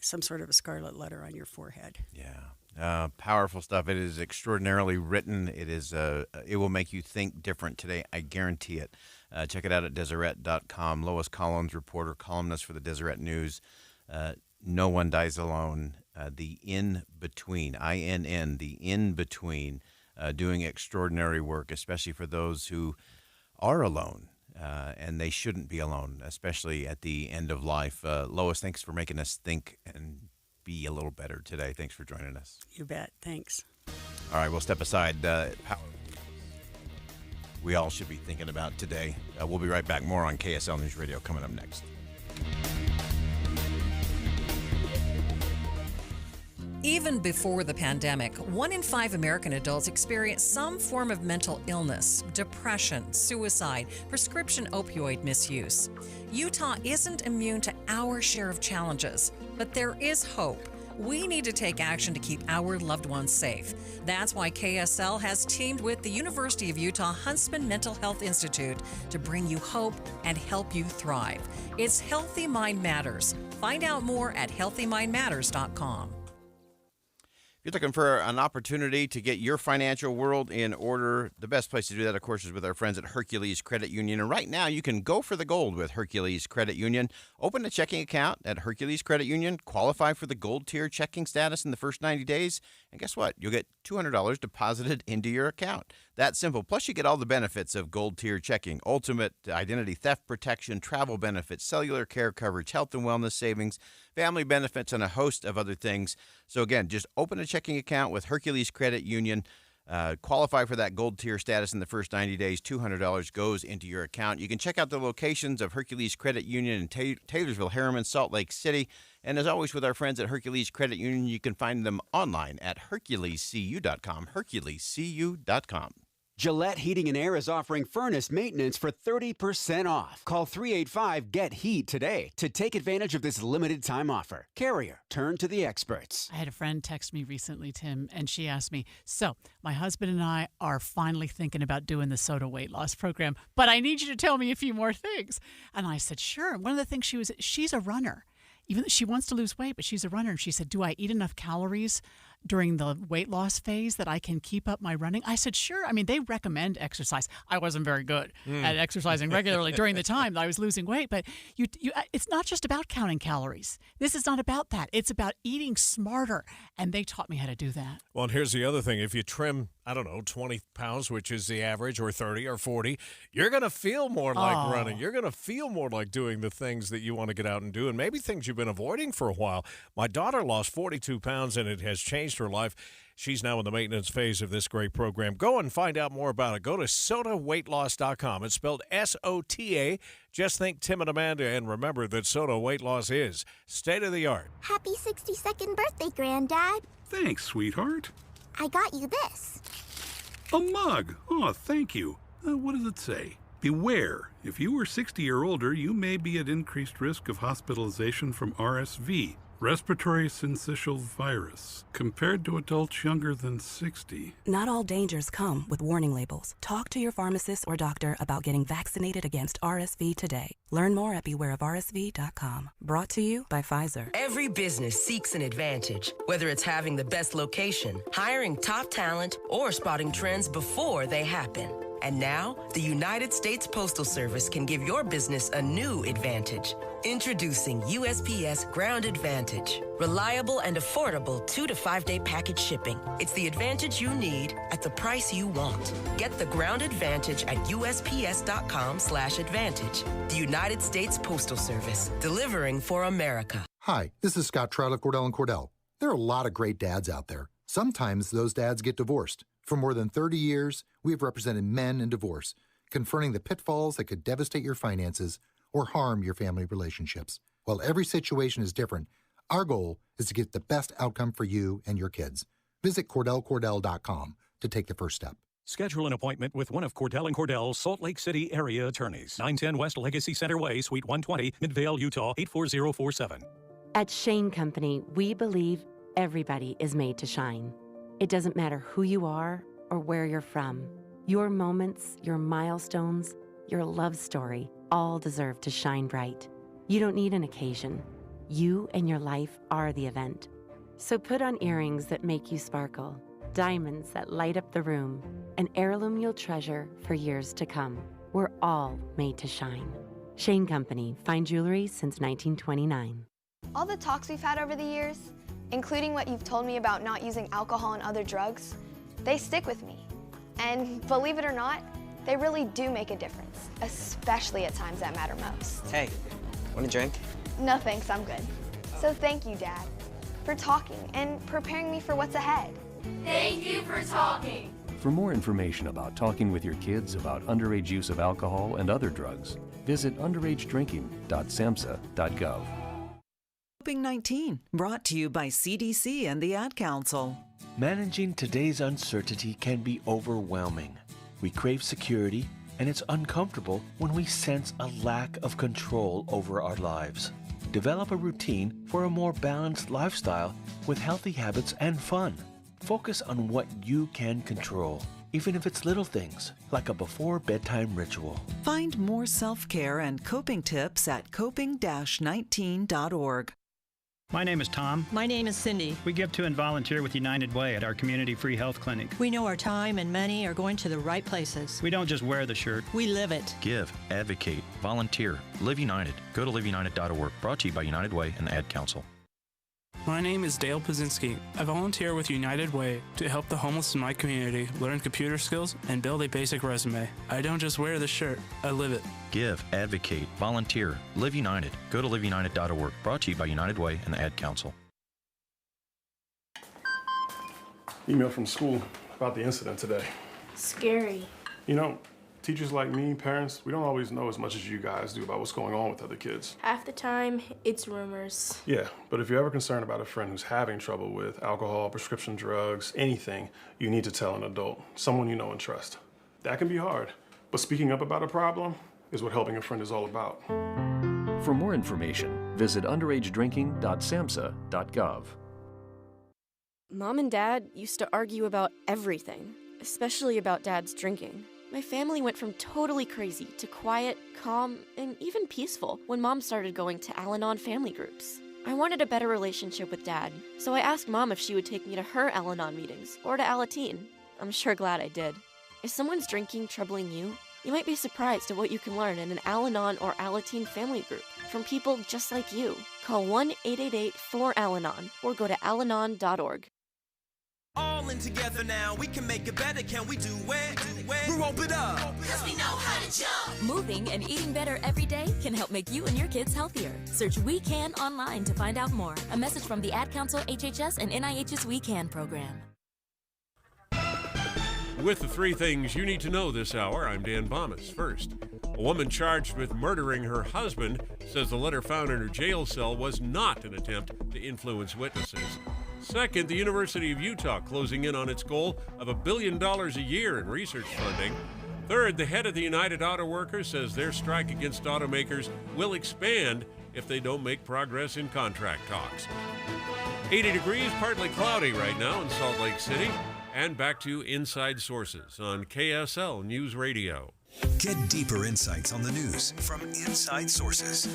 some sort of a scarlet letter on your forehead. Powerful stuff. It is extraordinarily written. It is. It will make you think different today. I guarantee it. Check it out at Deseret.com. Lois Collins, reporter, columnist for the Deseret News. No One Dies Alone. The In-Between, INN, the In-Between, doing extraordinary work, especially for those who are alone. and they shouldn't be alone, especially at the end of life. Lois, thanks for making us think and be a little better today. Thanks for joining us. You bet. Thanks. All right, we'll step aside. How we all should be thinking about today. We'll be right back. More on KSL News Radio coming up next. Even before the pandemic, 1 in 5 American adults experience some form of mental illness, depression, suicide, prescription opioid misuse. Utah isn't immune to our share of challenges, but there is hope. We need to take action to keep our loved ones safe. That's why KSL has teamed with the University of Utah Huntsman Mental Health Institute to bring you hope and help you thrive. It's Healthy Mind Matters. Find out more at healthymindmatters.com. If you're looking for an opportunity to get your financial world in order, the best place to do that, of course, is with our friends at Hercules Credit Union. And right now, you can go for the gold with Hercules Credit Union. Open a checking account at Hercules Credit Union, qualify for the gold tier checking status in the first 90 days, and guess what? You'll get $200 deposited into your account. That's simple. Plus, you get all the benefits of gold tier checking: ultimate identity theft protection, travel benefits, cellular care coverage, health and wellness savings, family benefits, and a host of other things. So again, just open a checking account with Hercules Credit Union. Qualify for that gold tier status in the first 90 days. $200 goes into your account. You can check out the locations of Hercules Credit Union in Taylorsville, Harriman, Salt Lake City. And as always, with our friends at Hercules Credit Union, you can find them online at HerculesCU.com. HerculesCU.com. Gillette Heating and Air is offering furnace maintenance for 30% off. Call 385-GET-HEAT today to take advantage of this limited time offer. Carrier, turn to the experts. I had a friend text me recently, Tim, and she asked me, so my husband and I are finally thinking about doing the SOTA weight loss program, but I need you to tell me a few more things. And I said, sure. One of the things she's a runner. Even she wants to lose weight, but she's a runner. And she said, do I eat enough calories during the weight loss phase that I can keep up my running? I said, sure. I mean, they recommend exercise. I wasn't very good at exercising regularly during the time that I was losing weight, but it's not just about counting calories. This is not about that. It's about eating smarter, and they taught me how to do that. Well, and here's the other thing. If you trim, 20 pounds, which is the average, or 30 or 40, you're going to feel more like running. You're going to feel more like doing the things that you want to get out and do, and maybe things you've been avoiding for a while. My daughter lost 42 pounds, and it has changed her life. She's now in the maintenance phase of this great program. Go and find out more about it. Go to SOTAweightloss.com. It's spelled SOTA. Just think Tim and Amanda, and remember that SOTA Weight Loss is state-of-the-art. Happy 62nd birthday, Granddad. Thanks, sweetheart. I got you this. A mug. Oh, thank you. What does it say? Beware. If you are 60 or older, you may be at increased risk of hospitalization from RSV, respiratory syncytial virus, compared to adults younger than 60. Not all dangers come with warning labels. Talk to your pharmacist or doctor about getting vaccinated against RSV today. Learn more at bewareofrsv.com. Brought to you by Pfizer. Every business seeks an advantage, whether it's having the best location, hiring top talent, or spotting trends before they happen. And now, the United States Postal Service can give your business a new advantage. Introducing USPS Ground Advantage. Reliable and affordable 2 to 5 day package shipping. It's the advantage you need at the price you want. Get the Ground Advantage at USPS.com/advantage. The United States Postal Service, delivering for America. Hi, this is Scott Trout of Cordell & Cordell. There are a lot of great dads out there. Sometimes those dads get divorced. For more than 30 years, we have represented men in divorce, confronting the pitfalls that could devastate your finances or harm your family relationships. While every situation is different, our goal is to get the best outcome for you and your kids. Visit CordellCordell.com to take the first step. Schedule an appointment with one of Cordell & Cordell's Salt Lake City area attorneys. 910 West Legacy Center Way, Suite 120, Midvale, Utah, 84047. At Shane Company, we believe everybody is made to shine. It doesn't matter who you are or where you're from. Your moments, your milestones, your love story all deserve to shine bright. You don't need an occasion. You and your life are the event. So put on earrings that make you sparkle, diamonds that light up the room, an heirloom you'll treasure for years to come. We're all made to shine. Shane Company, fine jewelry since 1929. All the talks we've had over the years, including what you've told me about not using alcohol and other drugs, they stick with me. And believe it or not, They really do make a difference, especially at times that matter most. Hey, want a drink? No thanks, I'm good. So thank you, Dad, for talking and preparing me for what's ahead. Thank you for talking. For more information about talking with your kids about underage use of alcohol and other drugs, visit underagedrinking.samhsa.gov. COVID-19, brought to you by CDC and the Ad Council. Managing today's uncertainty can be overwhelming. We crave security, and it's uncomfortable when we sense a lack of control over our lives. Develop a routine for a more balanced lifestyle with healthy habits and fun. Focus on what you can control, even if it's little things, like a before-bedtime ritual. Find more self-care and coping tips at coping-19.org. My name is Tom. My name is Cindy. We give to and volunteer with United Way at our community free health clinic. We know our time and money are going to the right places. We don't just wear the shirt. We live it. Give, advocate, volunteer, Live United. Go to liveunited.org. Brought to you by United Way and the Ad Council. My name is Dale Pazinski. I volunteer with United Way to help the homeless in my community learn computer skills and build a basic resume. I don't just wear the shirt, I live it. Give, advocate, volunteer, Live United. Go to liveunited.org. Brought to you by United Way and the Ad Council. Email from school about the incident today. Scary. You know, teachers like me, parents, we don't always know as much as you guys do about what's going on with other kids. Half the time, it's rumors. Yeah, but if you're ever concerned about a friend who's having trouble with alcohol, prescription drugs, anything, you need to tell an adult, someone you know and trust. That can be hard, but speaking up about a problem is what helping a friend is all about. For more information, visit underagedrinking.samhsa.gov. Mom and Dad used to argue about everything, especially about Dad's drinking. My family went from totally crazy to quiet, calm, and even peaceful when Mom started going to Al-Anon family groups. I wanted a better relationship with Dad, so I asked Mom if she would take me to her Al-Anon meetings or to Alateen. I'm sure glad I did. Is someone's drinking troubling you? You might be surprised at what you can learn in an Al-Anon or Alateen family group from people just like you. Call 1-888-4-ALANON or go to alanon.org. All in together now, we can make it better. Can we do it? We rope it up. Cause we know how to jump. Moving and eating better every day can help make you and your kids healthier. Search We Can online to find out more. A message from the Ad Council, HHS, and NIH's We Can program. With the three things you need to know this hour, I'm Dan Bomas. First, a woman charged with murdering her husband says the letter found in her jail cell was not an attempt to influence witnesses. Second, the University of Utah closing in on its goal of $1 billion a year in research funding. Third, the head of the United Auto Workers says their strike against automakers will expand if they don't make progress in contract talks. 80 degrees, partly cloudy right now in Salt Lake City. And back to Inside Sources on KSL News Radio. Get deeper insights on the news from Inside Sources.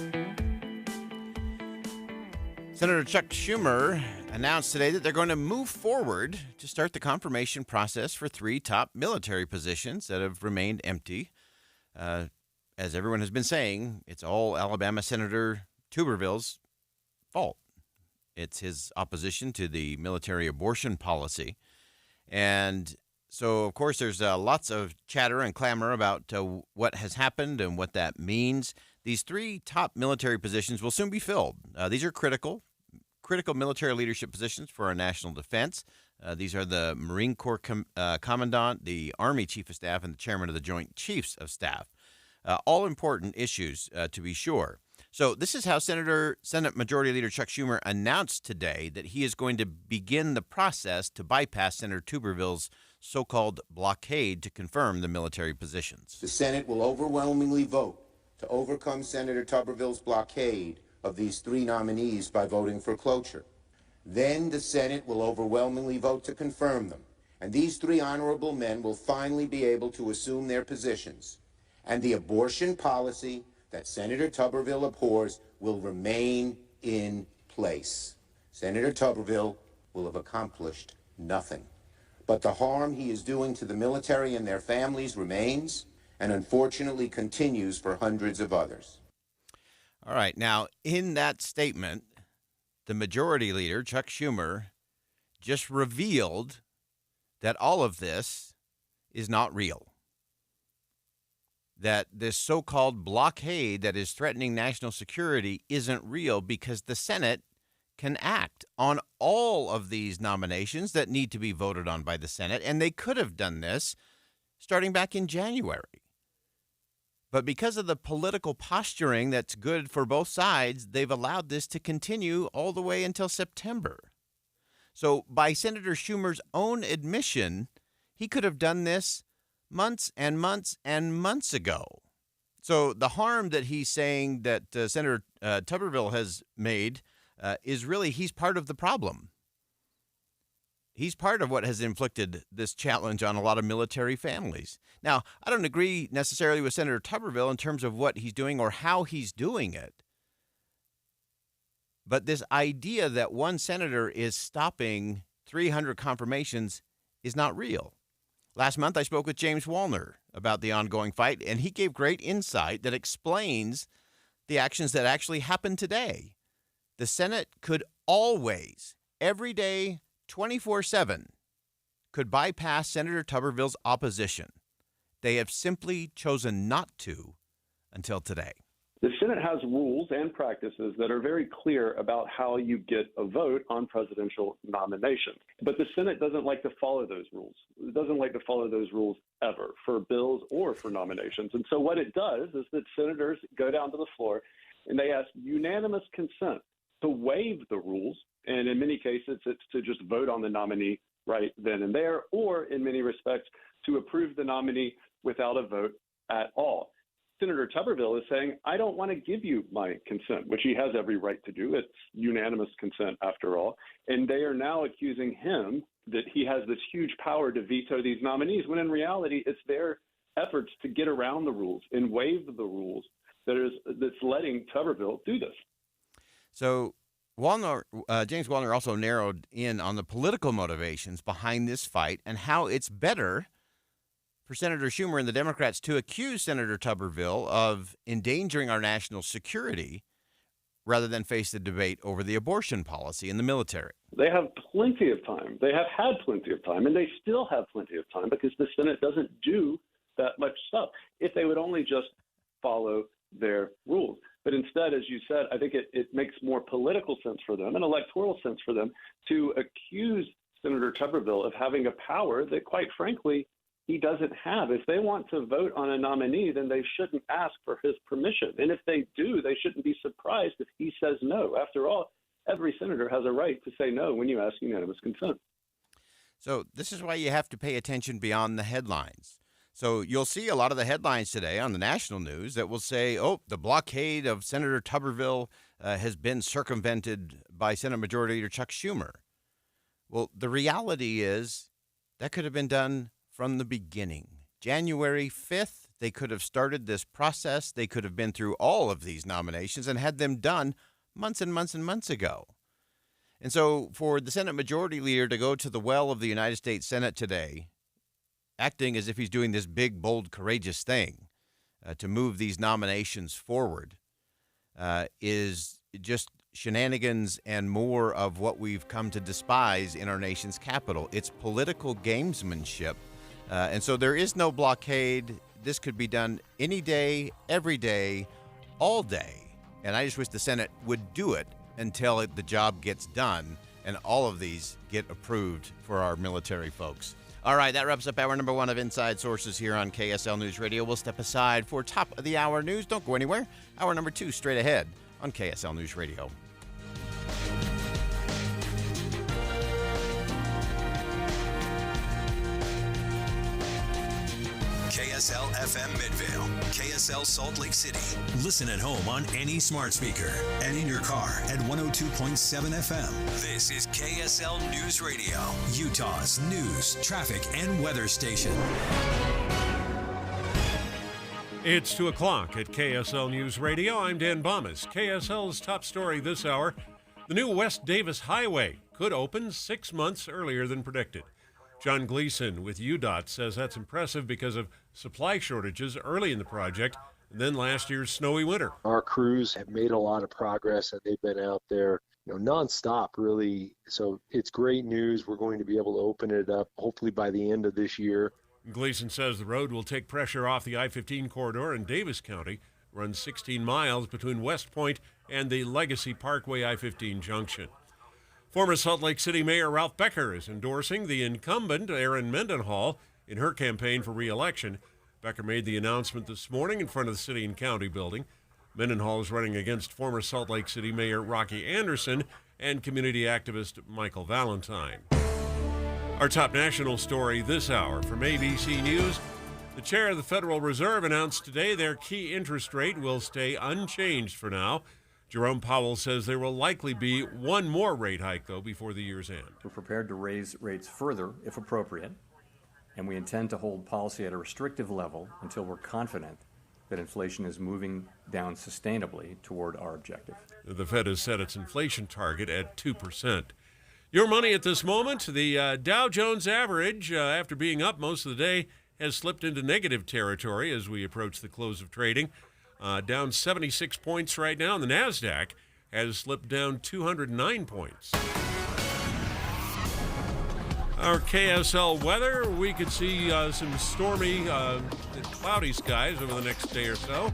Senator Chuck Schumer announced today that they're going to move forward to start the confirmation process for 3 top military positions that have remained empty. As everyone has been saying, it's all Alabama Senator Tuberville's fault. It's his opposition to the military abortion policy. And so, of course, there's lots of chatter and clamor about what has happened and what that means. These 3 top military positions will soon be filled. These are critical military leadership positions for our national defense. These are the Marine Corps Commandant, the Army Chief of Staff, and the Chairman of the Joint Chiefs of Staff. All important issues, to be sure. So this is how Senate Majority Leader Chuck Schumer announced today that he is going to begin the process to bypass Senator Tuberville's so-called blockade to confirm the military positions. The Senate will overwhelmingly vote to overcome Senator Tuberville's blockade of these 3 nominees by voting for cloture. Then the Senate will overwhelmingly vote to confirm them, and these 3 honorable men will finally be able to assume their positions. And the abortion policy that Senator Tuberville abhors will remain in place. Senator Tuberville will have accomplished nothing. But the harm he is doing to the military and their families remains, and unfortunately continues for hundreds of others. All right. Now, in that statement, the Majority Leader, Chuck Schumer, just revealed that all of this is not real. that this so-called blockade that is threatening national security isn't real because the Senate can act on all of these nominations that need to be voted on by the Senate, and they could have done this starting back in January. But because of the political posturing that's good for both sides, they've allowed this to continue all the way until September. So by Senator Schumer's own admission, he could have done this months and months and months ago. So the harm that he's saying that Senator Tuberville has made is really he's part of the problem. He's part of what has inflicted this challenge on a lot of military families. Now, I don't agree necessarily with Senator Tuberville in terms of what he's doing or how he's doing it. But this idea that one senator is stopping 300 confirmations is not real. Last month, I spoke with James Wallner about the ongoing fight, and he gave great insight that explains the actions that actually happened today. The Senate could always, every day, 24/7, could bypass Senator Tuberville's opposition. They have simply chosen not to until today. The Senate has rules and practices that are very clear about how you get a vote on presidential nominations. But the Senate doesn't like to follow those rules. It doesn't like to follow those rules ever for bills or for nominations. And so what it does is that senators go down to the floor and they ask unanimous consent to waive the rules. And in many cases, it's to just vote on the nominee right then and there, or in many respects, to approve the nominee without a vote at all. Senator Tuberville is saying, I don't want to give you my consent, which he has every right to do. It's unanimous consent after all. And they are now accusing him that he has this huge power to veto these nominees, when in reality, it's their efforts to get around the rules and waive the rules that's letting Tuberville do this. So James Wallner also narrowed in on the political motivations behind this fight and how it's better for Senator Schumer and the Democrats to accuse Senator Tuberville of endangering our national security rather than face the debate over the abortion policy in the military. They have plenty of time. They have had plenty of time, and they still have plenty of time because the Senate doesn't do that much stuff. If they would only just follow their rules. But instead, as you said, I think it makes more political sense for them and electoral sense for them to accuse Senator Tuberville of having a power that, quite frankly, he doesn't have. If they want to vote on a nominee, then they shouldn't ask for his permission. And if they do, they shouldn't be surprised if he says no. After all, every senator has a right to say no when you ask unanimous consent. So this is why you have to pay attention beyond the headlines. So you'll see a lot of the headlines today on the national news that will say, oh, the blockade of Senator Tuberville has been circumvented by Senate Majority Leader Chuck Schumer. Well, the reality is that could have been done from the beginning. January 5th, they could have started this process. They could have been through all of these nominations and had them done months and months and months ago. And so for the Senate Majority Leader to go to the well of the United States Senate today, acting as if he's doing this big, bold, courageous thing to move these nominations forward is just shenanigans and more of what we've come to despise in our nation's capital. It's political gamesmanship. And so there is no blockade. This could be done any day, every day, all day. And I just wish the Senate would do it until the job gets done and all of these get approved for our military folks. All right, that wraps up hour number one of Inside Sources here on KSL News Radio. We'll step aside for top of the hour news. Don't go anywhere. Hour number two straight ahead on KSL News Radio. KSL FM Midvale, KSL Salt Lake City. Listen at home on any smart speaker and in your car at 102.7 FM. This is KSL News Radio, Utah's news, traffic, and weather station. It's 2 o'clock at KSL News Radio. I'm Dan Bomas. KSL's top story this hour: the new West Davis Highway could open 6 months earlier than predicted. John Gleason with UDOT says that's impressive because of supply shortages early in the project and then last year's snowy winter. Our crews have made a lot of progress and they've been out there, nonstop really. So it's great news. We're going to be able to open it up hopefully by the end of this year. Gleason says the road will take pressure off the I-15 corridor in Davis County, runs 16 miles between West Point and the Legacy Parkway I-15 junction. Former Salt Lake City Mayor Ralph Becker is endorsing the incumbent Erin Mendenhall in her campaign for re-election. Becker made the announcement this morning in front of the City and County building. Mendenhall is running against former Salt Lake City Mayor Rocky Anderson and community activist Michael Valentine. Our top national story this hour from ABC News. The chair of the Federal Reserve announced today their key interest rate will stay unchanged for now. Jerome Powell says there will likely be one more rate hike, though, before the year's end. We're prepared to raise rates further if appropriate, and we intend to hold policy at a restrictive level until we're confident that inflation is moving down sustainably toward our objective. The Fed has set its inflation target at 2%. Your money at this moment, the Dow Jones average, after being up most of the day, has slipped into negative territory as we approach the close of trading. Down 76 points right now, and the NASDAQ has slipped down 209 points. Our KSL weather, we could see some stormy, cloudy skies over the next day or so.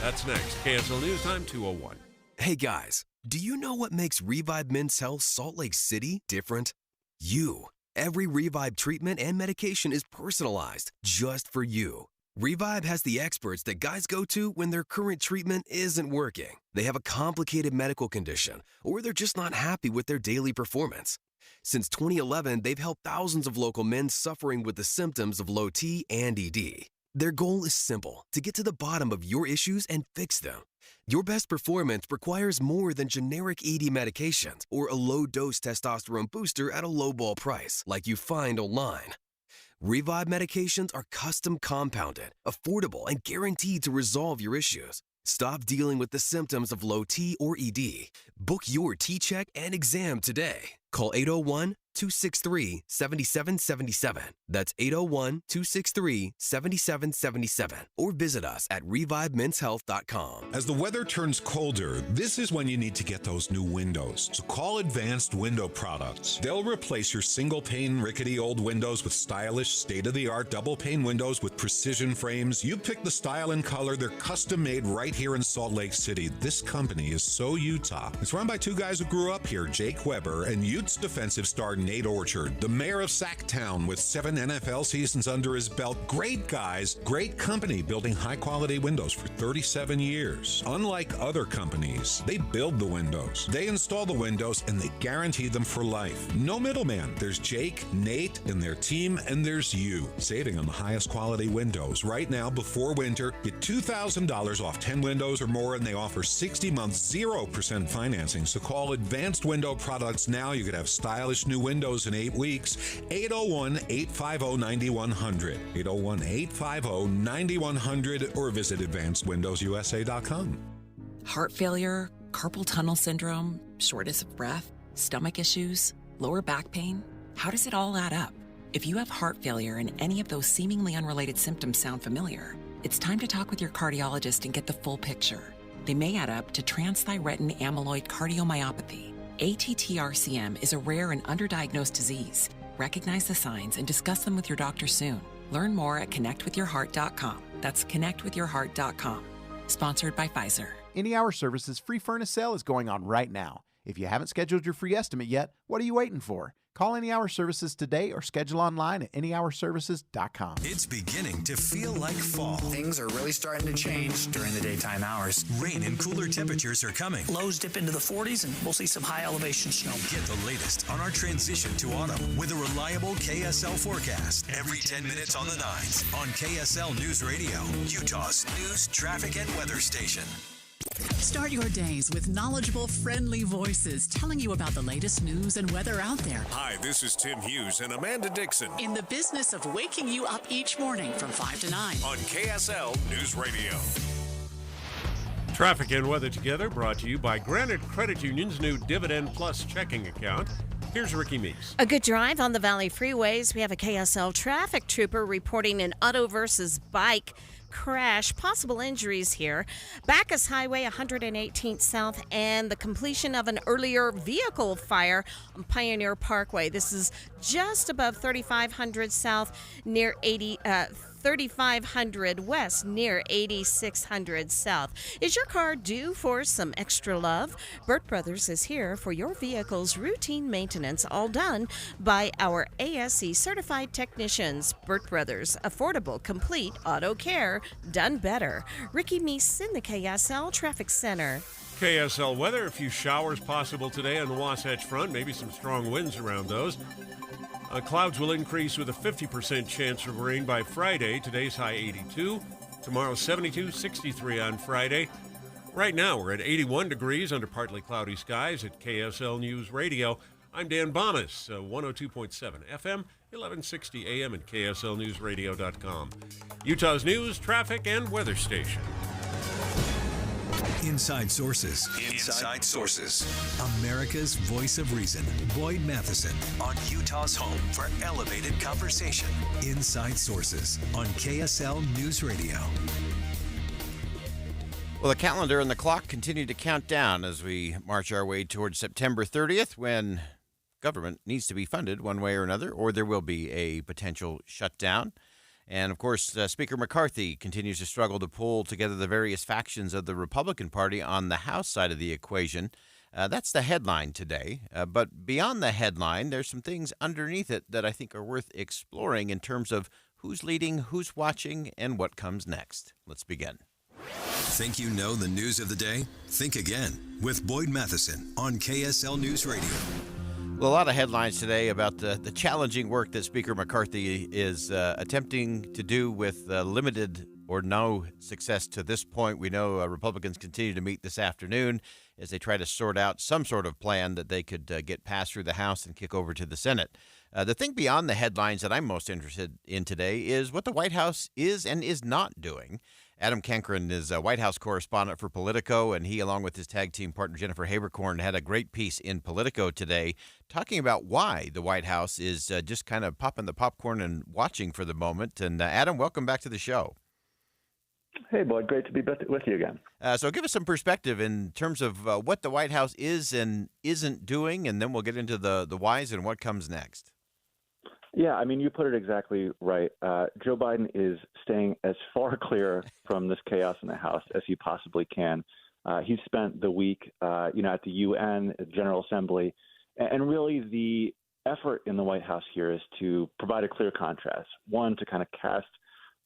That's next. KSL News Time 2:01. Hey guys, do you know what makes Revive Men's Health Salt Lake City different? You. Every Revive treatment and medication is personalized just for you. Revive has the experts that guys go to when their current treatment isn't working. They have a complicated medical condition, or they're just not happy with their daily performance. Since 2011, they've helped thousands of local men suffering with the symptoms of low T and ED. Their goal is simple, to get to the bottom of your issues and fix them. Your best performance requires more than generic ED medications or a low-dose testosterone booster at a low-ball price, like you find online. Revive medications are custom compounded, affordable, and guaranteed to resolve your issues. Stop dealing with the symptoms of low T or ED. Book your T-check and exam today. Call 801-263-7777. That's 801-263-7777. Or visit us at ReviveMen'sHealth.com. As the weather turns colder, this is when you need to get those new windows. So call Advanced Window Products. They'll replace your single-pane, rickety old windows with stylish, state-of-the-art double-pane windows with precision frames. You pick the style and color. They're custom-made right here in Salt Lake City. This company is so Utah. It's run by two guys who grew up here, Jake Weber and Utes defensive star Nate Orchard, the mayor of Sacktown with 7 NFL seasons under his belt. Great guys, great company building high-quality windows for 37 years. Unlike other companies, they build the windows, they install the windows, and they guarantee them for life. No middleman. There's Jake, Nate, and their team, and there's you. Saving on the highest quality windows. Right now, before winter, get $2,000 off 10 windows or more, and they offer 60 months, 0% financing. So call Advanced Window Products now. You could have stylish new windows in 8 weeks. 801-850-9100. 801-850-9100 or visit AdvancedWindowsUSA.com. Heart failure, carpal tunnel syndrome, shortness of breath, stomach issues, lower back pain. How does it all add up? If you have heart failure and any of those seemingly unrelated symptoms sound familiar, it's time to talk with your cardiologist and get the full picture. They may add up to transthyretin amyloid cardiomyopathy. ATTR-CM is a rare and underdiagnosed disease. Recognize the signs and discuss them with your doctor soon. Learn more at connectwithyourheart.com. That's connectwithyourheart.com. Sponsored by Pfizer. Any Hour Services free furnace sale is going on right now. If you haven't scheduled your free estimate yet, what are you waiting for? Call Any Hour Services today or schedule online at anyhourservices.com. It's beginning to feel like fall. Things are really starting to change during the daytime hours. Rain and cooler temperatures are coming. Lows dip into the 40s and we'll see some high elevation snow. Get the latest on our transition to autumn with a reliable KSL forecast. Every 10 minutes on the 9s on KSL News Radio, Utah's news, traffic, and weather station. Start your days with knowledgeable, friendly voices telling you about the latest news and weather out there. Hi, this is Tim Hughes and Amanda Dixon. In the business of waking you up each morning from 5 to 9. On KSL News Radio. Traffic and weather together brought to you by Granite Credit Union's new Dividend Plus checking account. Here's Ricky Meeks. A good drive on the Valley freeways. We have a KSL traffic trooper reporting an auto versus bike crash. Possible injuries here. Bacchus Highway 118th South and the completion of an earlier vehicle fire on Pioneer Parkway. This is just above 3500 South near 3500 West near 8600 South. Is your car due for some extra love? Burt Brothers is here for your vehicle's routine maintenance, all done by our ASE certified technicians. Burt Brothers, affordable, complete auto care, done better. Ricky Meese in the KSL Traffic Center. KSL weather, a few showers possible today on the Wasatch Front, maybe some strong winds around those. Clouds will increase with a 50% chance of rain by Friday. Today's high 82. Tomorrow 72, 63 on Friday. Right now we're at 81 degrees under partly cloudy skies at KSL News Radio. I'm Dan Bomas, 102.7 FM, 1160 AM and KSLNewsRadio.com. Utah's news, traffic, and weather station. Inside Sources. Inside Sources. America's voice of reason. Boyd Matheson. On Utah's home for elevated conversation. Inside Sources on KSL News Radio. Well, the calendar and the clock continue to count down as we march our way towards September 30th, when government needs to be funded one way or another, or there will be a potential shutdown. And, of course, Speaker McCarthy continues to struggle to pull together the various factions of the Republican Party on the House side of the equation. That's the headline today. But beyond the headline, there's some things underneath it that I think are worth exploring in terms of who's leading, who's watching, and what comes next. Let's begin. Think you know the news of the day? Think again with Boyd Matheson on KSL News Radio. Well, a lot of headlines today about the challenging work that Speaker McCarthy is attempting to do with limited or no success to this point. We know Republicans continue to meet this afternoon as they try to sort out some sort of plan that they could get passed through the House and kick over to the Senate. The thing beyond the headlines that I'm most interested in today is what the White House is and is not doing. Adam Cankren is a White House correspondent for Politico, and he, along with his tag team partner Jennifer Haberkorn, had a great piece in Politico today talking about why the White House is just kind of popping the popcorn and watching for the moment. And Adam, welcome back to the show. Hey, Boyd. Great to be with you again. So give us some perspective in terms of what the White House is and isn't doing, and then we'll get into the whys and what comes next. Yeah, I mean, you put it exactly right. Joe Biden is staying as far clear from this chaos in the House as he possibly can. He spent the week, at the UN, General Assembly, and really the effort in the White House here is to provide a clear contrast. One, to kind of cast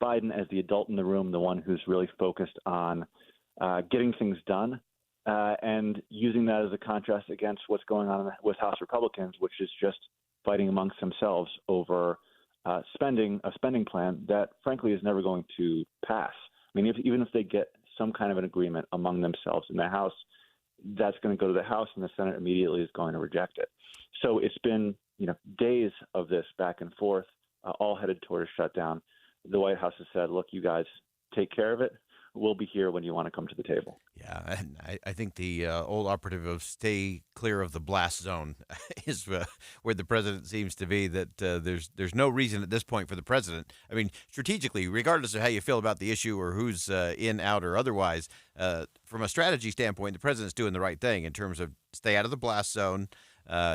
Biden as the adult in the room, the one who's really focused on getting things done, and using that as a contrast against what's going on with House Republicans, which is just fighting amongst themselves over a spending plan that, frankly, is never going to pass. I mean, even if they get some kind of an agreement among themselves in the House, that's going to go to the House, and the Senate immediately is going to reject it. So it's been, days of this back and forth, all headed toward a shutdown. The White House has said, look, you guys take care of it. We'll be here when you want to come to the table. Yeah, and I think the old operative of stay clear of the blast zone is where the president seems to be, that there's no reason at this point for the president. I mean, strategically, regardless of how you feel about the issue or who's in, out, or otherwise, from a strategy standpoint, the president's doing the right thing in terms of stay out of the blast zone.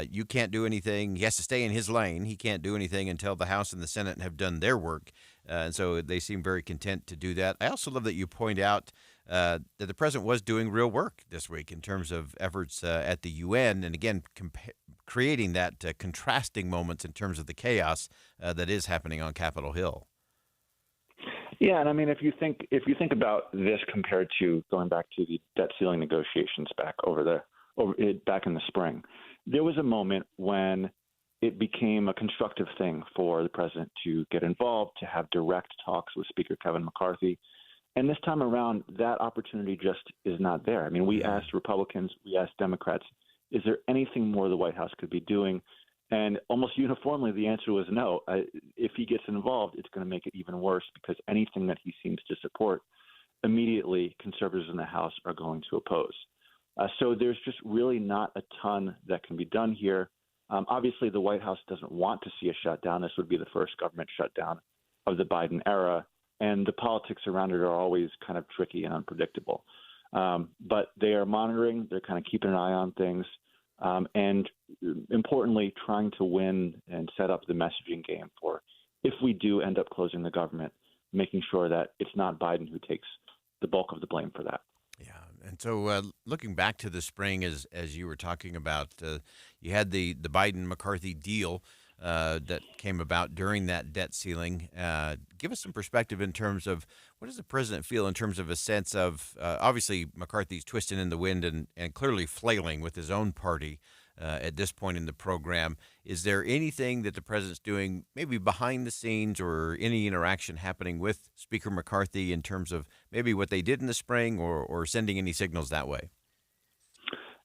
You can't do anything. He has to stay in his lane. He can't do anything until the House and the Senate have done their work. And so they seem very content to do that. I also love that you point out that the president was doing real work this week in terms of efforts at the UN. And again, creating that contrasting moments in terms of the chaos that is happening on Capitol Hill. Yeah, and I mean, if you think about this compared to going back to the debt ceiling negotiations back in the spring, there was a moment when it became a constructive thing for the president to get involved, to have direct talks with Speaker Kevin McCarthy. And this time around, that opportunity just is not there. I mean, we asked Republicans, we asked Democrats, is there anything more the White House could be doing? And almost uniformly, the answer was no. If he gets involved, it's going to make it even worse, because anything that he seems to support, immediately conservatives in the House are going to oppose. So there's just really not a ton that can be done here. Obviously, the White House doesn't want to see a shutdown. This would be the first government shutdown of the Biden era, and the politics around it are always kind of tricky and unpredictable. But they are monitoring. They're kind of keeping an eye on things, and importantly, trying to win and set up the messaging game for if we do end up closing the government, making sure that it's not Biden who takes the bulk of the blame for that. Yeah, and so looking back to the spring, as you were talking about, you had the Biden-McCarthy deal that came about during that debt ceiling. Give us some perspective in terms of what does the president feel in terms of a sense of, obviously, McCarthy's twisting in the wind and clearly flailing with his own party at this point in the program. Is there anything that the president's doing maybe behind the scenes or any interaction happening with Speaker McCarthy in terms of maybe what they did in the spring or sending any signals that way?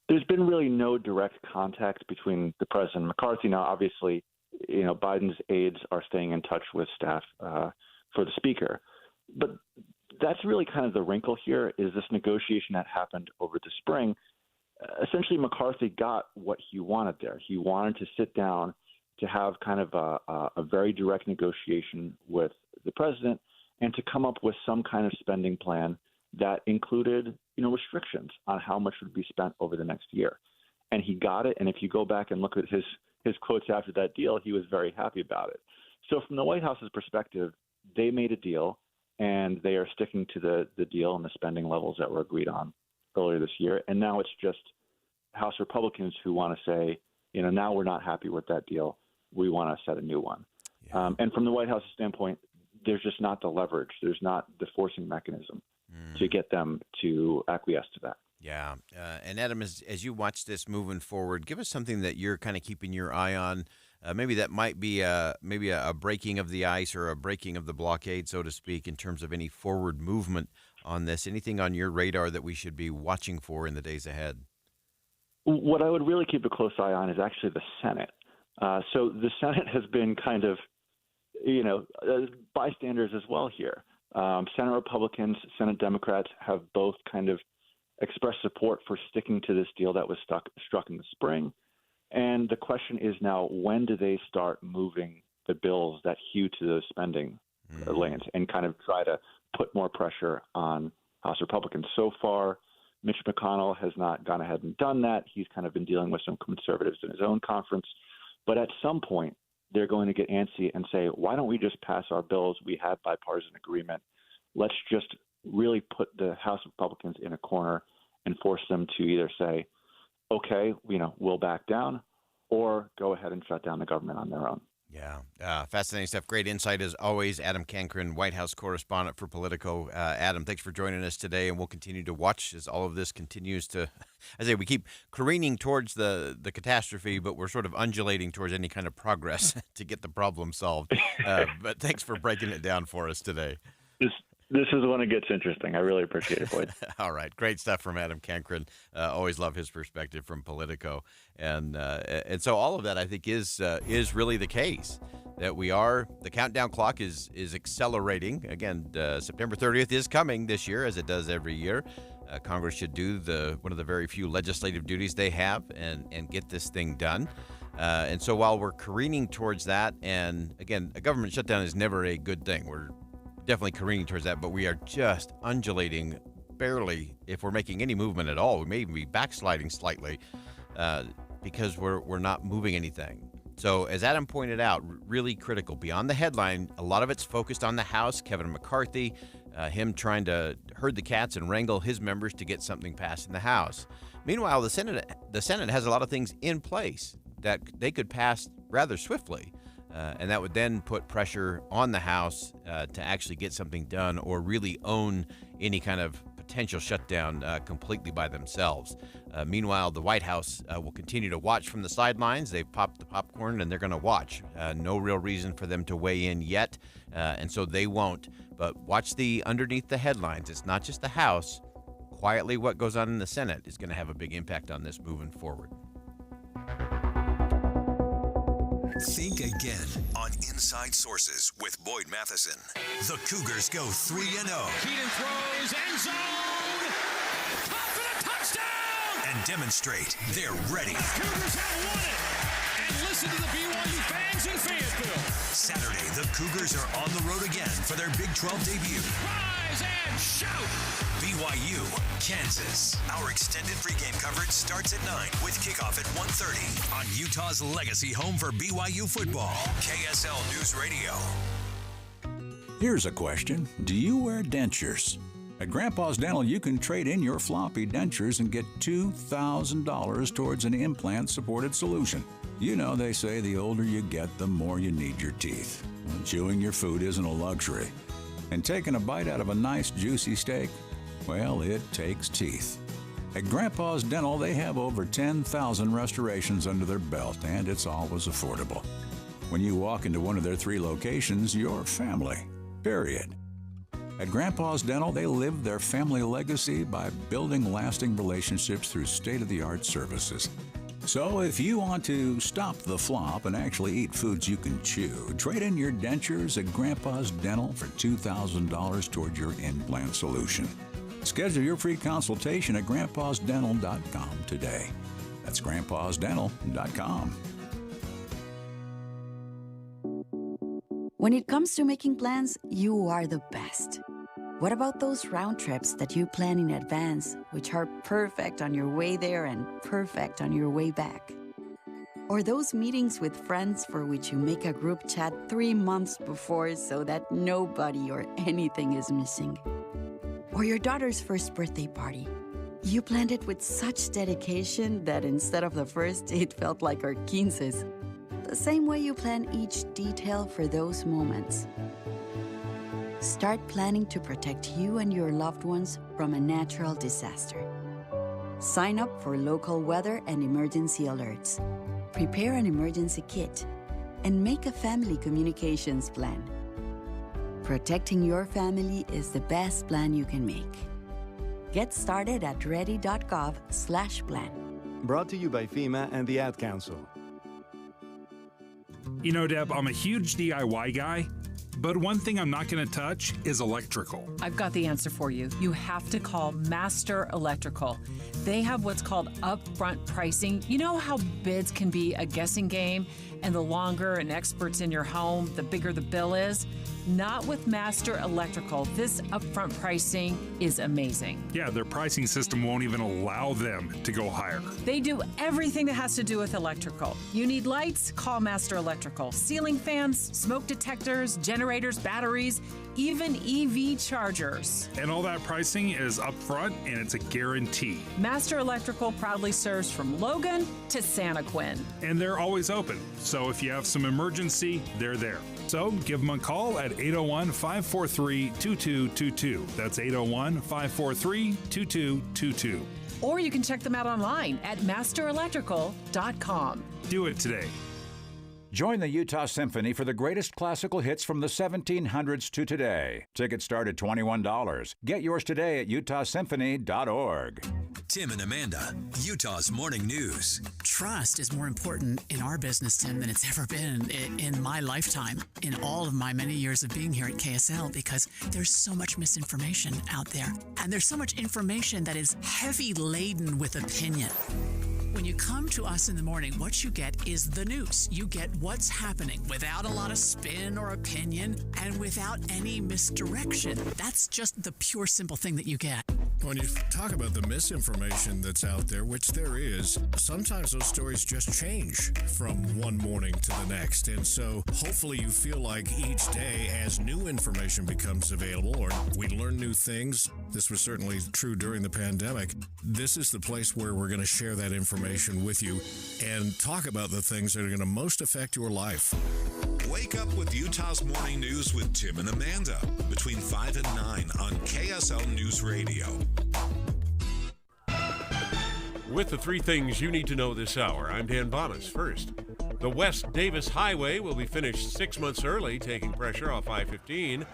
There's been really no direct contact between the president and McCarthy. Now, obviously, Biden's aides are staying in touch with staff for the speaker. But that's really kind of the wrinkle here is this negotiation that happened over the spring. Essentially, McCarthy got what he wanted there. He wanted to sit down to have kind of a very direct negotiation with the president and to come up with some kind of spending plan that included, restrictions on how much would be spent over the next year. And he got it. And if you go back and look at his quotes after that deal, he was very happy about it. So from the White House's perspective, they made a deal, and they are sticking to the deal and the spending levels that were agreed on earlier this year. And now it's just House Republicans who want to say, now we're not happy with that deal. We want to set a new one. Yeah. And from the White House's standpoint, there's just not the leverage. There's not the forcing mechanism to get them to acquiesce to that. Yeah. And Adam, as you watch this moving forward, give us something that you're kind of keeping your eye on. Maybe that might be a breaking of the ice or a breaking of the blockade, so to speak, in terms of any forward movement on this. Anything on your radar that we should be watching for in the days ahead? What I would really keep a close eye on is actually the Senate. So the Senate has been kind of, bystanders as well here. Senate Republicans, Senate Democrats have both kind of expressed support for sticking to this deal that was struck in the spring. And the question is now, when do they start moving the bills that hew to those spending lanes and kind of try to put more pressure on House Republicans? So far, Mitch McConnell has not gone ahead and done that. He's kind of been dealing with some conservatives in his own conference. But at some point, they're going to get antsy and say, why don't we just pass our bills? We have bipartisan agreement. Let's just really put the House Republicans in a corner and force them to either say, okay, we'll back down, or go ahead and shut down the government on their own. Yeah. Fascinating stuff. Great insight as always. Adam Cancryn, White House correspondent for Politico. Adam, thanks for joining us today, and we'll continue to watch as all of this continues to, we keep careening towards the catastrophe, but we're sort of undulating towards any kind of progress to get the problem solved. But thanks for breaking it down for us today. This is when it gets interesting. I really appreciate it, Boyd. All right. Great stuff from Adam Cancryn. Always love his perspective from Politico. And so all of that, I think, is really the case, that the countdown clock is accelerating. Again, September 30th is coming this year, as it does every year. Congress should do one of the very few legislative duties they have and get this thing done. And so while we're careening towards that, and again, a government shutdown is never a good thing. We're definitely careening towards that, but we are just undulating barely. If we're making any movement at all, we may even be backsliding slightly because we're not moving anything. So as Adam pointed out, really critical. Beyond the headline, a lot of it's focused on the House, Kevin McCarthy, him trying to herd the cats and wrangle his members to get something passed in the House. Meanwhile, the Senate has a lot of things in place that they could pass rather swiftly. And that would then put pressure on the House to actually get something done or really own any kind of potential shutdown completely by themselves. Meanwhile, the White House will continue to watch from the sidelines. They've popped the popcorn and they're going to watch. No real reason for them to weigh in yet, and so they won't. But watch underneath the headlines. It's not just the House. Quietly, what goes on in the Senate is going to have a big impact on this moving forward. Think again on Inside Sources with Boyd Matheson. The Cougars go 3-0. Keaton throws, end zone! Caught for the touchdown! And demonstrate they're ready. Cougars have won it! And Listen to the BYU fans in Fayetteville. Saturday, the Cougars are on the road again for their Big 12 debut. Rise and shout! BYU, Kansas. Our extended pregame coverage starts at 9 with kickoff at 1:30 on Utah's legacy home for BYU football, KSL News Radio. Here's a question. Do you wear dentures? At Grandpa's Dental, you can trade in your floppy dentures and get $2,000 towards an implant-supported solution. You know, they say the older you get, the more you need your teeth. Well, chewing your food isn't a luxury. And taking a bite out of a nice, juicy steak, well, it takes teeth. At Grandpa's Dental, they have over 10,000 restorations under their belt, and it's always affordable. When you walk into one of their 3 locations, you're family. Period. At Grandpa's Dental, they live their family legacy by building lasting relationships through state-of-the-art services. So if you want to stop the flop and actually eat foods you can chew, trade in your dentures at Grandpa's Dental for $2,000 toward your implant solution. Schedule your free consultation at grandpasdental.com today. That's grandpasdental.com. When it comes to making plans, you are the best. What about those round trips that you plan in advance, which are perfect on your way there and perfect on your way back? Or those meetings with friends for which you make a group chat 3 months before so that nobody or anything is missing? Or your daughter's first birthday party. You planned it with such dedication that instead of the first, it felt like our 15s. The same way you plan each detail for those moments. Start planning to protect you and your loved ones from a natural disaster. Sign up for local weather and emergency alerts. Prepare an emergency kit. And make a family communications plan. Protecting your family is the best plan you can make. Get started at ready.gov/plan. Brought to you by FEMA and the Ad Council. You know, Deb, I'm a huge DIY guy, but one thing I'm not going to touch is electrical. I've got the answer for you. You have to call Master Electrical. They have what's called upfront pricing. You know how bids can be a guessing game, and the longer an expert's in your home, the bigger the bill is? Not with Master Electrical. This upfront pricing is amazing. Yeah, their pricing system won't even allow them to go higher. They do everything that has to do with electrical. You need lights? Call Master Electrical. Ceiling fans, smoke detectors, generators, batteries, even EV chargers. And all that pricing is upfront, and it's a guarantee. Master Electrical proudly serves from Logan to Santaquin. And they're always open, so if you have some emergency, they're there. So give them a call at 801-543-2222. That's 801-543-2222. Or you can check them out online at masterelectrical.com. Do it today. Join the Utah Symphony for the greatest classical hits from the 1700s to today. Tickets start at $21. Get yours today at utahsymphony.org. Tim and Amanda, Utah's Morning News. Trust is more important in our business, Tim, than it's ever been in my lifetime, in all of my many years of being here at KSL, because there's so much misinformation out there. And there's so much information that is heavy laden with opinion. When you come to us in the morning, what you get is the news. You get what's happening without a lot of spin or opinion and without any misdirection. That's just the pure, simple thing that you get. When you talk about the misinformation that's out there, which there is, sometimes those stories just change from one morning to the next. And so hopefully you feel like each day as new information becomes available or we learn new things, this was certainly true during the pandemic, this is the place where we're going to share that information with you and talk about the things that are going to most affect your life. Wake up with Utah's Morning News with Tim and Amanda between 5 and 9 on KSL News Radio. With the 3 things you need to know this hour, I'm Dan Bonas. First, the West Davis Highway will be finished 6 months early, taking pressure off I-15.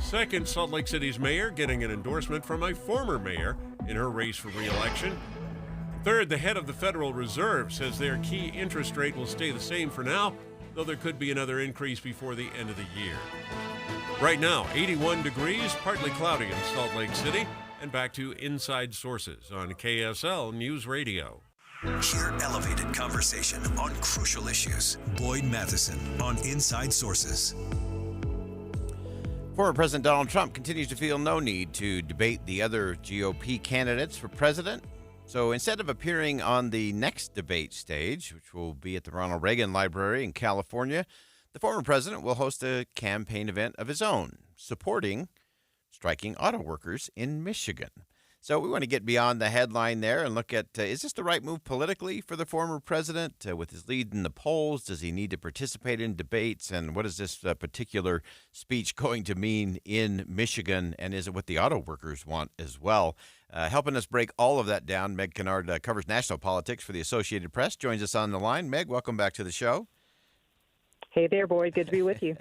Second, Salt Lake City's mayor getting an endorsement from a former mayor in her race for re-election. Third, the head of the Federal Reserve says their key interest rate will stay the same for now, though there could be another increase before the end of the year. Right now, 81 degrees, partly cloudy in Salt Lake City, and back to Inside Sources on KSL News Radio. Hear elevated conversation on crucial issues. Boyd Matheson on Inside Sources. Former President Donald Trump continues to feel no need to debate the other GOP candidates for president. So instead of appearing on the next debate stage, which will be at the Ronald Reagan Library in California, the former president will host a campaign event of his own, supporting striking auto workers in Michigan. So we want to get beyond the headline there and look at, is this the right move politically for the former president? With his lead in the polls, does he need to participate in debates? And what is this particular speech going to mean in Michigan? And is it what the auto workers want as well? Helping us break all of that down, Meg Kennard covers national politics for the Associated Press, joins us on the line. Meg, welcome back to the show. Hey there, Boyd. Good to be with you.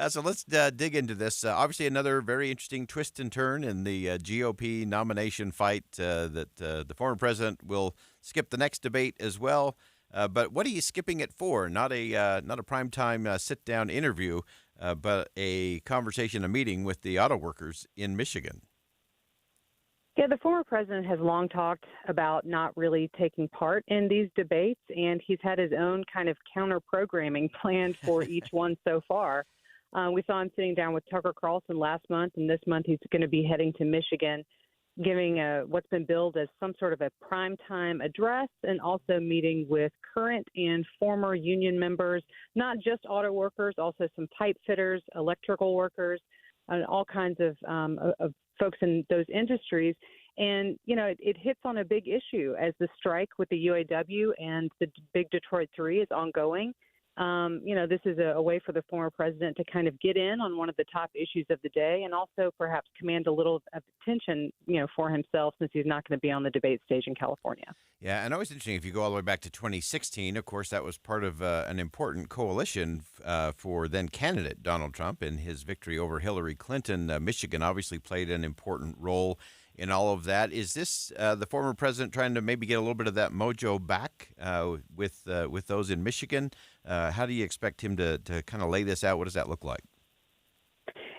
So let's dig into this. Obviously, another very interesting twist and turn in the GOP nomination fight that the former president will skip the next debate as well. But what are you skipping it for? Not a primetime sit-down interview, but a conversation, a meeting with the auto workers in Michigan. Yeah, the former president has long talked about not really taking part in these debates, and he's had his own kind of counter-programming planned for each one so far. We saw him sitting down with Tucker Carlson last month, and this month he's going to be heading to Michigan, giving what's been billed as some sort of a primetime address, and also meeting with current and former union members, not just auto workers, also some pipe fitters, electrical workers, and all kinds of folks in those industries. And, you know, it hits on a big issue as the strike with the UAW and the big Detroit 3 is ongoing. You know, this is a way for the former president to kind of get in on one of the top issues of the day and also perhaps command a little of attention, you know, for himself since he's not going to be on the debate stage in California. Yeah, and always interesting if you go all the way back to 2016, of course, that was part of an important coalition for then candidate Donald Trump in his victory over Hillary Clinton. Michigan obviously played an important role in all of that. Is this the former president trying to maybe get a little bit of that mojo back with those in Michigan? How do you expect him to kind of lay this out? What does that look like?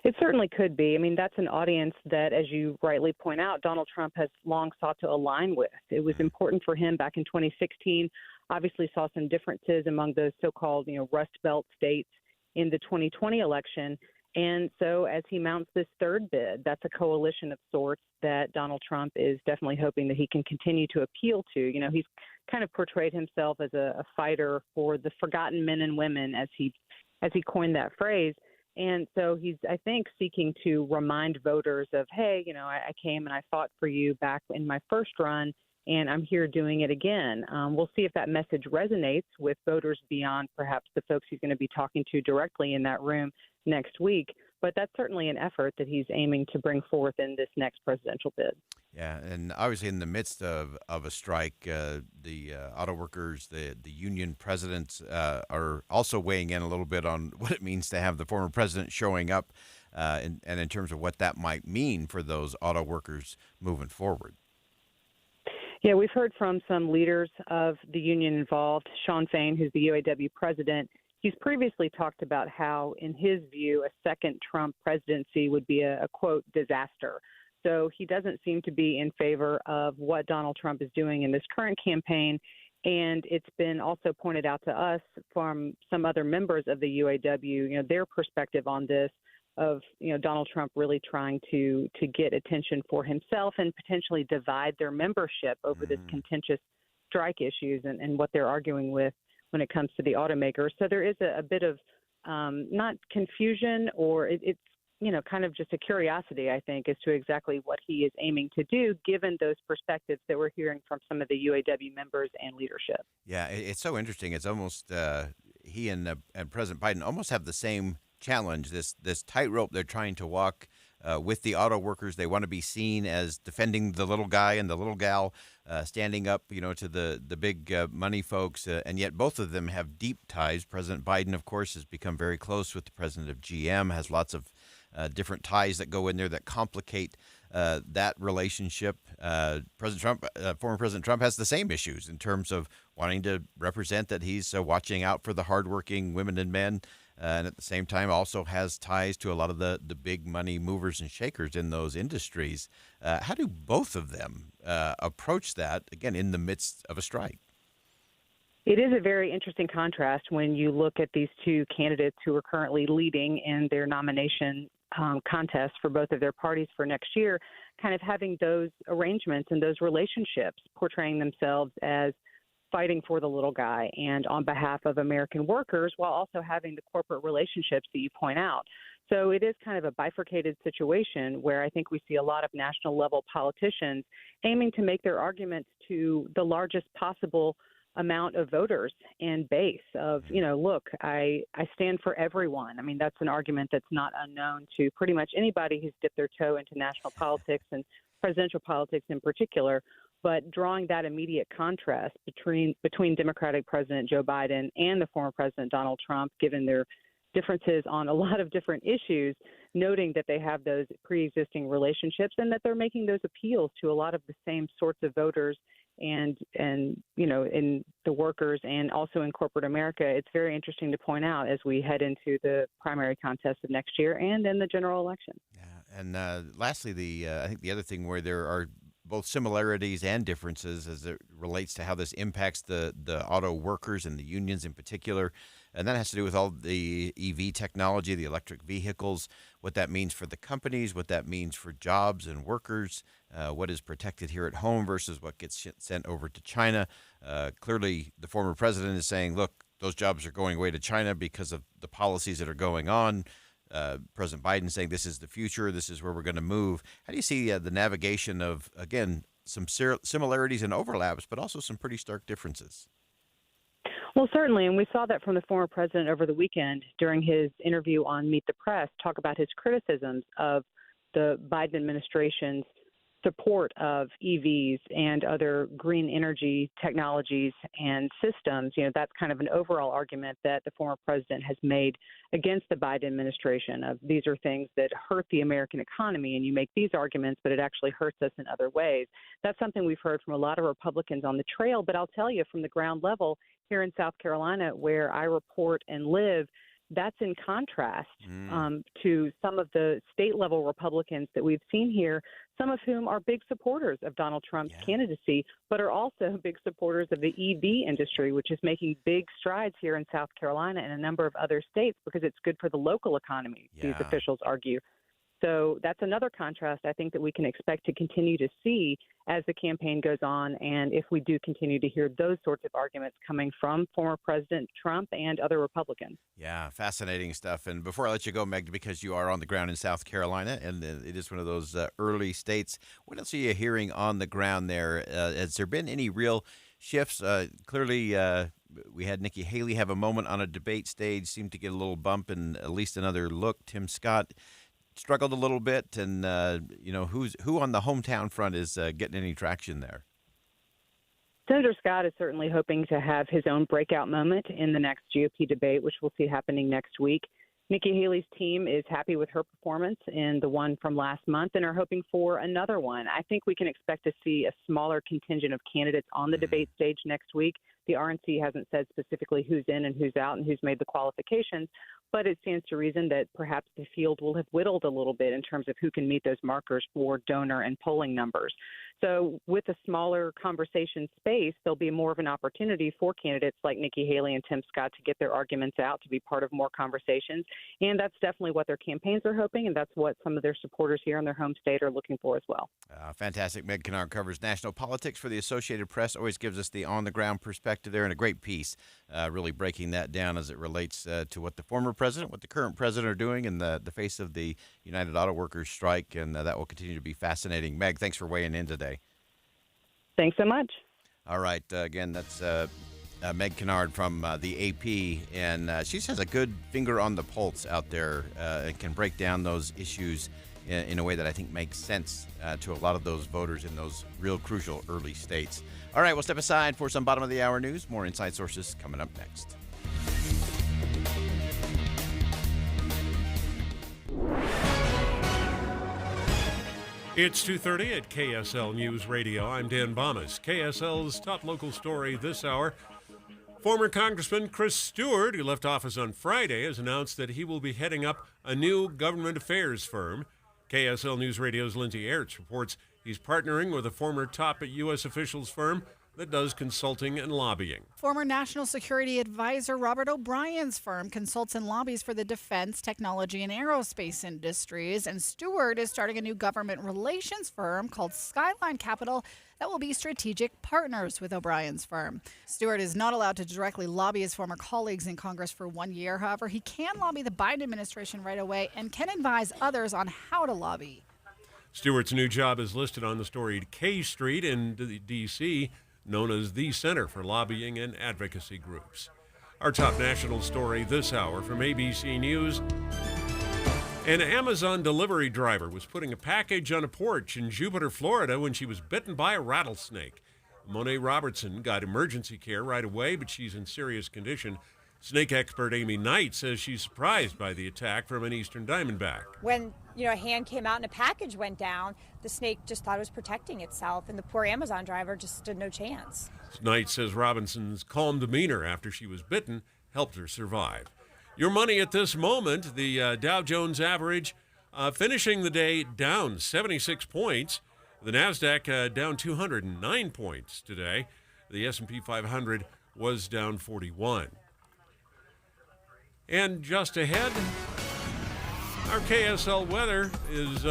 It certainly could be. I mean, that's an audience that, as you rightly point out, Donald Trump has long sought to align with. It was important for him back in 2016. Obviously saw some differences among those so-called, you know, Rust Belt states in the 2020 election. And so as he mounts this third bid, that's a coalition of sorts that Donald Trump is definitely hoping that he can continue to appeal to. You know, he's kind of portrayed himself as a fighter for the forgotten men and women, as he coined that phrase. And so he's, I think, seeking to remind voters of, hey, you know, I came and I fought for you back in my first run, and I'm here doing it again. We'll see if that message resonates with voters beyond perhaps the folks he's going to be talking to directly in that room next week. But that's certainly an effort that he's aiming to bring forth in this next presidential bid. Yeah, and obviously in the midst of a strike, the auto workers, the union presidents are also weighing in a little bit on what it means to have the former president showing up and in terms of what that might mean for those auto workers moving forward. Yeah, we've heard from some leaders of the union involved. Shawn Fain, who's the UAW president, he's previously talked about how, in his view, a second Trump presidency would be a quote, disaster. So he doesn't seem to be in favor of what Donald Trump is doing in this current campaign. And it's been also pointed out to us from some other members of the UAW, you know, their perspective on this of, you know, Donald Trump really trying to get attention for himself and potentially divide their membership over this contentious strike issues and what they're arguing with when it comes to the automakers. So there is a bit of not confusion, or it's, you know, kind of just a curiosity, I think, as to exactly what he is aiming to do, given those perspectives that we're hearing from some of the UAW members and leadership. Yeah, it's so interesting. It's almost he and President Biden almost have the same challenge, this tightrope they're trying to walk with the auto workers. They want to be seen as defending the little guy and the little gal, standing up, you know, to the big money folks, and yet both of them have deep ties. President Biden, of course, has become very close with the president of GM, has lots of different ties that go in there that complicate that relationship. President Trump, former President Trump, has the same issues in terms of wanting to represent that he's watching out for the hardworking women and men, and at the same time also has ties to a lot of the big money movers and shakers in those industries. How do both of them approach that, again, in the midst of a strike? It is a very interesting contrast when you look at these two candidates who are currently leading in their nomination contest for both of their parties for next year, kind of having those arrangements and those relationships, portraying themselves as fighting for the little guy and on behalf of American workers, while also having the corporate relationships that you point out. So it is kind of a bifurcated situation where I think we see a lot of national level politicians aiming to make their arguments to the largest possible amount of voters and base of, look, I stand for everyone. I mean, that's an argument that's not unknown to pretty much anybody who's dipped their toe into national politics and presidential politics in particular. But drawing that immediate contrast between Democratic President Joe Biden and the former President Donald Trump, given their differences on a lot of different issues, noting that they have those pre-existing relationships and that they're making those appeals to a lot of the same sorts of voters and in the workers and also in corporate America. It's very interesting to point out as we head into the primary contest of next year and then the general election. Yeah, and lastly, I think the other thing where there are both similarities and differences as it relates to how this impacts the auto workers and the unions in particular. And that has to do with all the EV technology, the electric vehicles, what that means for the companies, what that means for jobs and workers, what is protected here at home versus what gets sent over to China. Clearly, the former president is saying, look, those jobs are going away to China because of the policies that are going on. President Biden saying this is the future, this is where we're going to move. How do you see the navigation of, again, some similarities and overlaps, but also some pretty stark differences? Well, certainly, and we saw that from the former president over the weekend during his interview on Meet the Press, talk about his criticisms of the Biden administration's support of EVs and other green energy technologies and systems. That's kind of an overall argument that the former president has made against the Biden administration of these are things that hurt the American economy, and you make these arguments, but it actually hurts us in other ways. That's something we've heard from a lot of Republicans on the trail, but I'll tell you from the ground level here in South Carolina, where I report and live, that's in contrast to some of the state-level Republicans that we've seen here, some of whom are big supporters of Donald Trump's candidacy, but are also big supporters of the EV industry, which is making big strides here in South Carolina and a number of other states because it's good for the local economy, these officials argue. So that's another contrast I think that we can expect to continue to see as the campaign goes on, and if we do continue to hear those sorts of arguments coming from former President Trump and other Republicans. Yeah, fascinating stuff. And before I let you go, Meg, because you are on the ground in South Carolina, and it is one of those early states, what else are you hearing on the ground there? Has there been any real shifts? Clearly, we had Nikki Haley have a moment on a debate stage, seemed to get a little bump and at least another look. Tim Scott struggled a little bit, and who on the hometown front is getting any traction there? Senator Scott is certainly hoping to have his own breakout moment in the next GOP debate, which we'll see happening next week. Nikki Haley's team is happy with her performance in the one from last month and are hoping for another one. I think we can expect to see a smaller contingent of candidates on the debate stage next week. The RNC hasn't said specifically who's in and who's out and who's made the qualifications, but it stands to reason that perhaps the field will have whittled a little bit in terms of who can meet those markers for donor and polling numbers. So with a smaller conversation space, there'll be more of an opportunity for candidates like Nikki Haley and Tim Scott to get their arguments out, to be part of more conversations. And that's definitely what their campaigns are hoping, and that's what some of their supporters here in their home state are looking for as well. Fantastic. Meg Kennard covers national politics for the Associated Press, always gives us the on-the-ground perspective there, and a great piece really breaking that down as it relates to what the former president, what the current president are doing in the face of the United Auto Workers strike, and that will continue to be fascinating. Meg, thanks for weighing in today. Thanks so much. All right. Again, that's Meg Kennard from the AP, and she has a good finger on the pulse out there and can break down those issues in a way that I think makes sense to a lot of those voters in those real crucial early states. All right, we'll step aside for some bottom of the hour news. More Inside Sources coming up next. It's 2:30 at KSL News Radio. I'm Dan Bomas. KSL's top local story this hour. Former Congressman Chris Stewart, who left office on Friday, has announced that he will be heading up a new government affairs firm. KSL News Radio's Lindsay Aerts reports he's partnering with a former top U.S. officials firm that does consulting and lobbying. Former National Security Advisor Robert O'Brien's firm consults and lobbies for the defense, technology, and aerospace industries. And Stewart is starting a new government relations firm called Skyline Capital that will be strategic partners with O'Brien's firm. Stewart is not allowed to directly lobby his former colleagues in Congress for 1 year. However, he can lobby the Biden administration right away and can advise others on how to lobby. Stewart's new job is listed on the storied K Street in D.C., known as the Center for Lobbying and Advocacy Groups. Our top national story this hour from ABC News. An Amazon delivery driver was putting a package on a porch in Jupiter, Florida when she was bitten by a rattlesnake. Monet Robertson got emergency care right away, but she's in serious condition. Snake expert Amy Knight says she's surprised by the attack from an eastern diamondback. When, a hand came out and a package went down, the snake just thought it was protecting itself, and the poor Amazon driver just stood no chance. Knight says Robinson's calm demeanor after she was bitten helped her survive. Your money at this moment, the Dow Jones average finishing the day down 76 points. The NASDAQ down 209 points today. The S&P 500 was down 41. And just ahead, our KSL weather is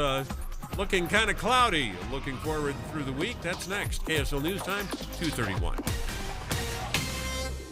looking kind of cloudy. Looking forward through the week. That's next. KSL News Time, 2:31.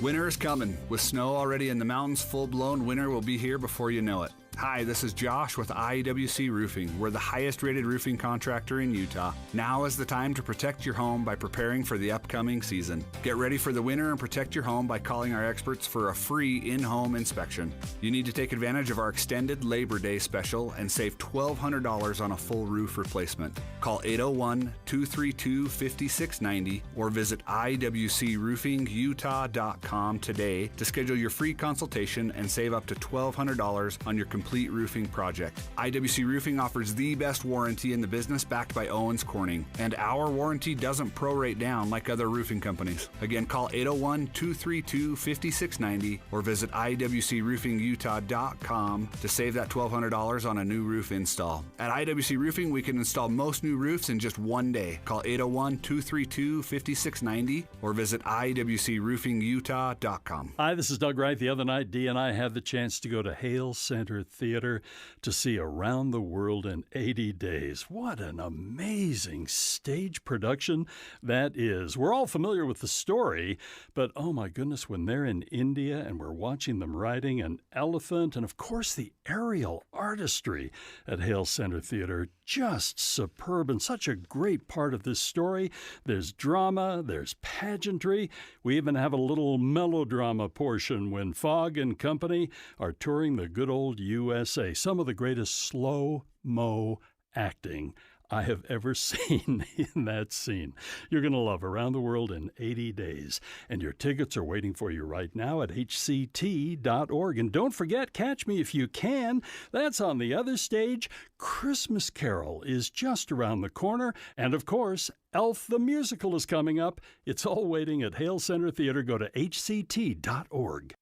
Winter is coming. With snow already in the mountains, full-blown winter will be here before you know it. Hi, this is Josh with IWC Roofing. We're the highest-rated roofing contractor in Utah. Now is the time to protect your home by preparing for the upcoming season. Get ready for the winter and protect your home by calling our experts for a free in-home inspection. You need to take advantage of our extended Labor Day special and save $1,200 on a full roof replacement. Call 801-232-5690 or visit iwcroofingutah.com today to schedule your free consultation and save up to $1,200 on your complete roofing project. IWC Roofing offers the best warranty in the business, backed by Owens Corning, and our warranty doesn't prorate down like other roofing companies. Again, call 801-232-5690 or visit iwcroofingutah.com to save that $1,200 on a new roof install. At IWC Roofing, we can install most new roofs in just 1 day. Call 801-232-5690 or visit iwcroofingutah.com. Hi, this is Doug Wright. The other night, Dee and I had the chance to go to Hale Center Theater to see Around the World in 80 Days. What an amazing stage production that is. We're all familiar with the story, but oh my goodness, when they're in India and we're watching them riding an elephant, and of course the aerial artistry at Hale Center Theater, just superb and such a great part of this story. There's drama, there's pageantry. We even have a little melodrama portion when Fogg and company are touring the good old USA. Some of the greatest slow-mo acting I have ever seen in that scene. You're going to love Around the World in 80 Days. And your tickets are waiting for you right now at hct.org. And don't forget, Catch Me If You Can. That's on the other stage. Christmas Carol is just around the corner. And of course, Elf the Musical is coming up. It's all waiting at Hale Center Theater. Go to hct.org.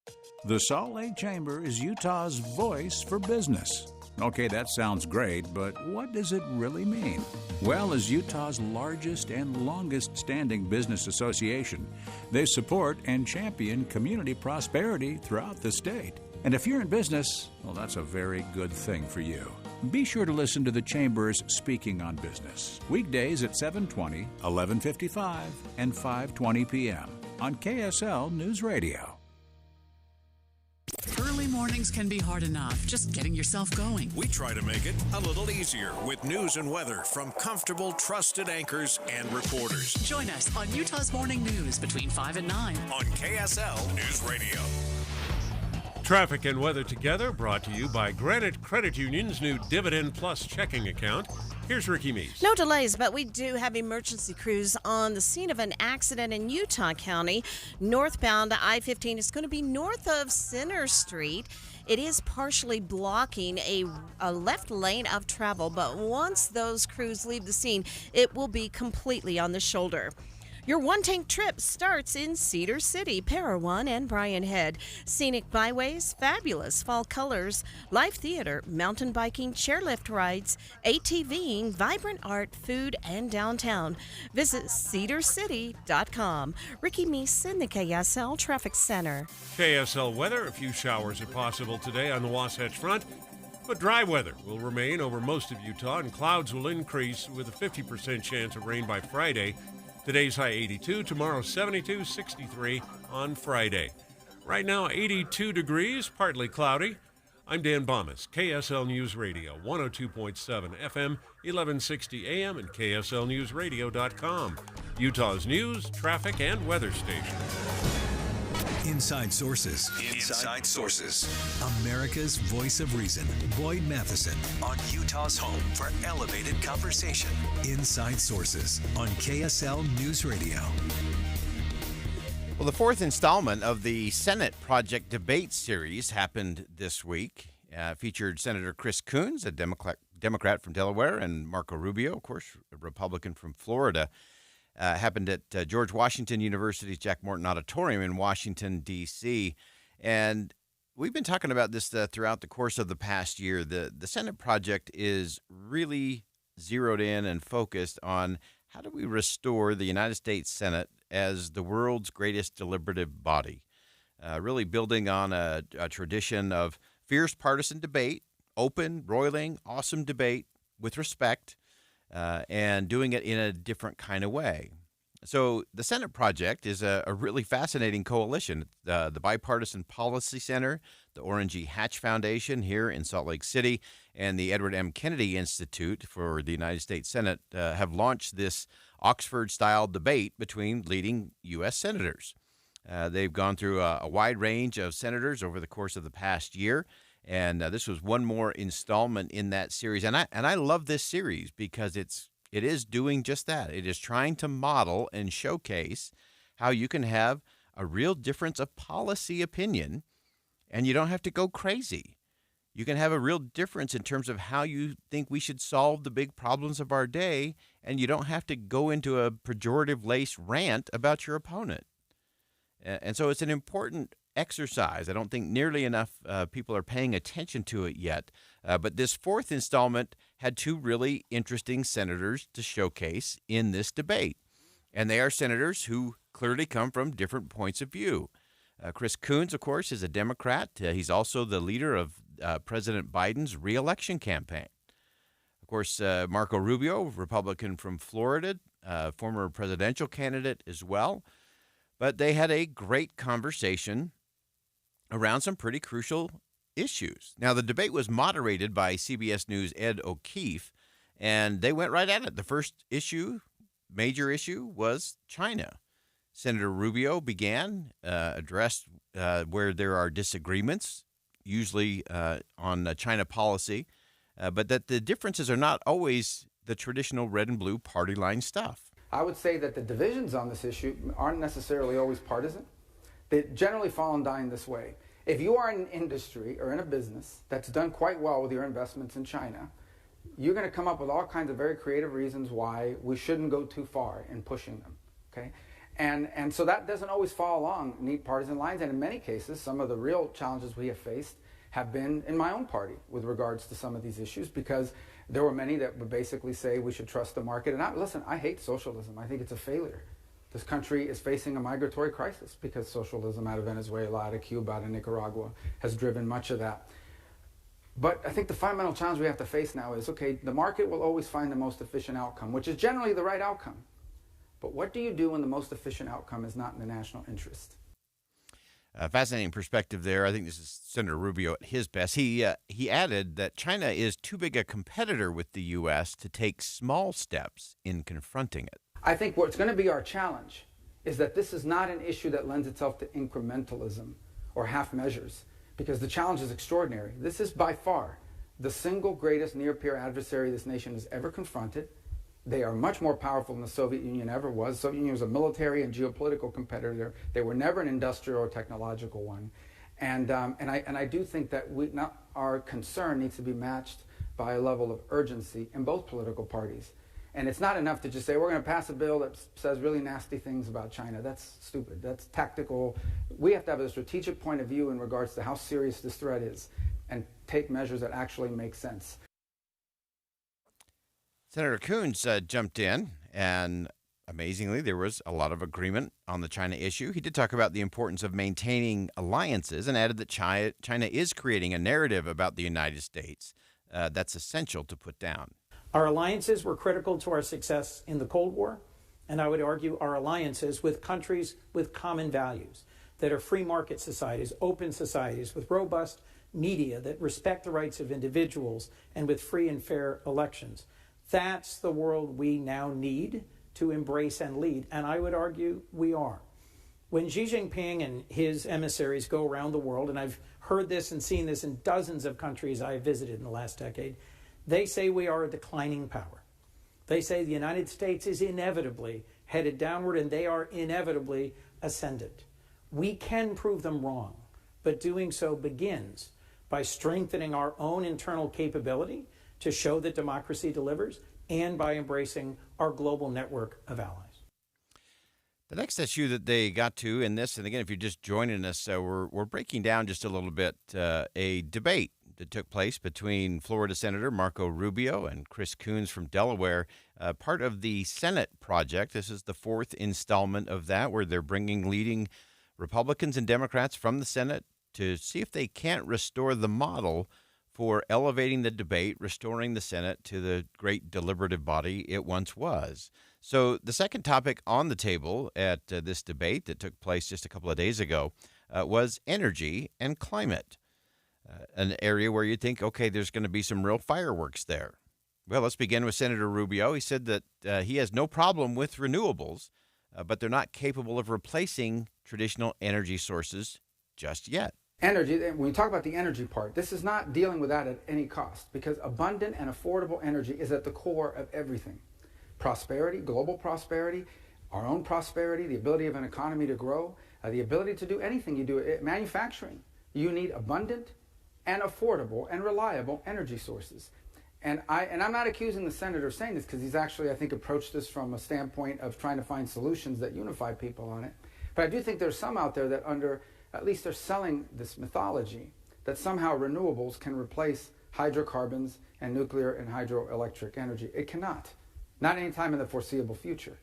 The Salt Lake Chamber is Utah's voice for business. Okay, that sounds great, but what does it really mean? Well, as Utah's largest and longest-standing business association, they support and champion community prosperity throughout the state. And if you're in business, well, that's a very good thing for you. Be sure to listen to the Chamber's Speaking on Business, weekdays at 7:20, 11:55, and 5:20 p.m. on KSL News Radio. Early mornings can be hard enough, just getting yourself going. We try to make it a little easier with news and weather from comfortable, trusted anchors and reporters. Join us on Utah's Morning News between 5 and 9 on KSL News Radio. Traffic and weather together, brought to you by Granite Credit Union's new Dividend Plus checking account. Here's Ricky Meese. No delays, but we do have emergency crews on the scene of an accident in Utah County. Northbound I-15 is going to be north of Center Street. It is partially blocking a left lane of travel, but once those crews leave the scene, it will be completely on the shoulder. Your one-tank trip starts in Cedar City, Parowan, and Bryan Head. Scenic byways, fabulous fall colors, live theater, mountain biking, chairlift rides, ATVing, vibrant art, food, and downtown. Visit cedarcity.com. Ricky Meese in the KSL Traffic Center. KSL weather, a few showers are possible today on the Wasatch Front, but dry weather will remain over most of Utah, and clouds will increase with a 50% chance of rain by Friday. Today's high 82, tomorrow 72, 63 on Friday. Right now 82 degrees, partly cloudy. I'm Dan Bomas, KSL News Radio, 102.7 FM, 1160 AM, and KSLNewsRadio.com. Utah's news, traffic, and weather station. Inside Sources. Inside Sources. America's voice of reason. Boyd Matheson on Utah's home for elevated conversation. Inside Sources on KSL News Radio. Well, the fourth installment of the Senate Project Debate Series happened this week. Featured Senator Chris Coons, a Democrat from Delaware, and Marco Rubio, of course, a Republican from Florida. Happened at George Washington University's Jack Morton Auditorium in Washington, D.C. And we've been talking about this throughout the course of the past year. The Senate Project is really zeroed in and focused on how do we restore the United States Senate as the world's greatest deliberative body, really building on a tradition of fierce partisan debate, open, roiling, awesome debate with respect, and doing it in a different kind of way. So the Senate Project is a really fascinating coalition. The Bipartisan Policy Center, the Orrin G. Hatch Foundation here in Salt Lake City, and the Edward M. Kennedy Institute for the United States Senate have launched this Oxford-style debate between leading U.S. senators. They've gone through a wide range of senators over the course of the past year, and this was one more installment in that series. And I love this series because it is doing just that. It is trying to model and showcase how you can have a real difference of policy opinion, and you don't have to go crazy. You can have a real difference in terms of how you think we should solve the big problems of our day, and you don't have to go into a pejorative-laced rant about your opponent. And so it's an important exercise. I don't think nearly enough people are paying attention to it yet. But this fourth installment had two really interesting senators to showcase in this debate. And they are senators who clearly come from different points of view. Chris Coons, of course, is a Democrat. He's also the leader of President Biden's re-election campaign. Of course, Marco Rubio, Republican from Florida, former presidential candidate as well. But they had a great conversation around some pretty crucial issues. Now, the debate was moderated by CBS News' Ed O'Keefe, and they went right at it. The first issue, major issue, was China. Senator Rubio addressed where there are disagreements, usually on China policy, but that the differences are not always the traditional red and blue party line stuff. I would say that the divisions on this issue aren't necessarily always partisan. They generally fall and die in this way. If you are in an industry or in a business that's done quite well with your investments in China, you're going to come up with all kinds of very creative reasons why we shouldn't go too far in pushing them, okay? And so that doesn't always fall along neat partisan lines, and in many cases, some of the real challenges we have faced have been in my own party with regards to some of these issues, because there were many that would basically say we should trust the market. And listen, I hate socialism. I think it's a failure. This country is facing a migratory crisis because socialism out of Venezuela, out of Cuba, out of Nicaragua has driven much of that. But I think the fundamental challenge we have to face now is, okay, the market will always find the most efficient outcome, which is generally the right outcome. But what do you do when the most efficient outcome is not in the national interest? Fascinating perspective there. I think this is Senator Rubio at his best. He added that China is too big a competitor with the U.S. to take small steps in confronting it. I think what's going to be our challenge is that this is not an issue that lends itself to incrementalism or half measures, because the challenge is extraordinary. This is by far the single greatest near-peer adversary this nation has ever confronted. They are much more powerful than the Soviet Union ever was. The Soviet Union was a military and geopolitical competitor. They were never an industrial or technological one. And I do think that our concern needs to be matched by a level of urgency in both political parties. And it's not enough to just say, we're going to pass a bill that says really nasty things about China. That's stupid. That's tactical. We have to have a strategic point of view in regards to how serious this threat is and take measures that actually make sense. Senator Coons jumped in, and amazingly, there was a lot of agreement on the China issue. He did talk about the importance of maintaining alliances and added that China is creating a narrative about the United States that's essential to put down. Our alliances were critical to our success in the Cold War, and I would argue our alliances with countries with common values that are free market societies, open societies with robust media that respect the rights of individuals and with free and fair elections. That's the world we now need to embrace and lead, and I would argue we are. When Xi Jinping and his emissaries go around the world, and I've heard this and seen this in dozens of countries I have visited in the last decade, they say we are a declining power. They say the United States is inevitably headed downward and they are inevitably ascendant. We can prove them wrong, but doing so begins by strengthening our own internal capability to show that democracy delivers and by embracing our global network of allies. The next issue that they got to in this, and again, if you're just joining us, we're breaking down just a little bit a debate that took place between Florida Senator Marco Rubio and Chris Coons from Delaware, part of the Senate project. This is the fourth installment of that, where they're bringing leading Republicans and Democrats from the Senate to see if they can't restore the model for elevating the debate, restoring the Senate to the great deliberative body it once was. So the second topic on the table at this debate that took place just a couple of days ago was energy and climate. An area where you'd think, okay, there's going to be some real fireworks there. Well, let's begin with Senator Rubio. He said that he has no problem with renewables, but they're not capable of replacing traditional energy sources just yet. Energy, when we talk about the energy part, this is not dealing with that at any cost, because abundant and affordable energy is at the core of everything. Prosperity, global prosperity, our own prosperity, the ability of an economy to grow, the ability to do anything you do. Manufacturing, you need abundant and affordable and reliable energy sources. And I'm not accusing the senator of saying this, because he's actually, I think, approached this from a standpoint of trying to find solutions that unify people on it. But I do think there's some out there that at least they're selling this mythology that somehow renewables can replace hydrocarbons and nuclear and hydroelectric energy. It cannot. Not anytime in the foreseeable future.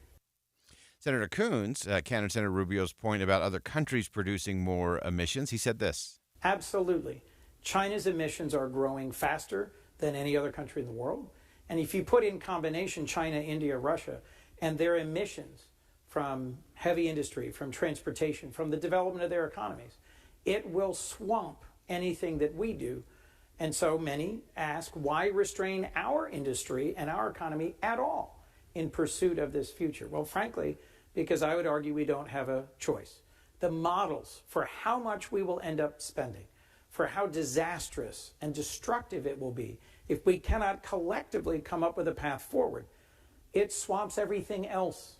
Senator Coons countered Senator Rubio's point about other countries producing more emissions. He said this. Absolutely. China's emissions are growing faster than any other country in the world. And if you put in combination China, India, Russia, and their emissions from heavy industry, from transportation, from the development of their economies, it will swamp anything that we do. And so many ask, why restrain our industry and our economy at all in pursuit of this future? Well, frankly, because I would argue we don't have a choice. The models for how much we will end up spending, for how disastrous and destructive it will be if we cannot collectively come up with a path forward, it swamps everything else.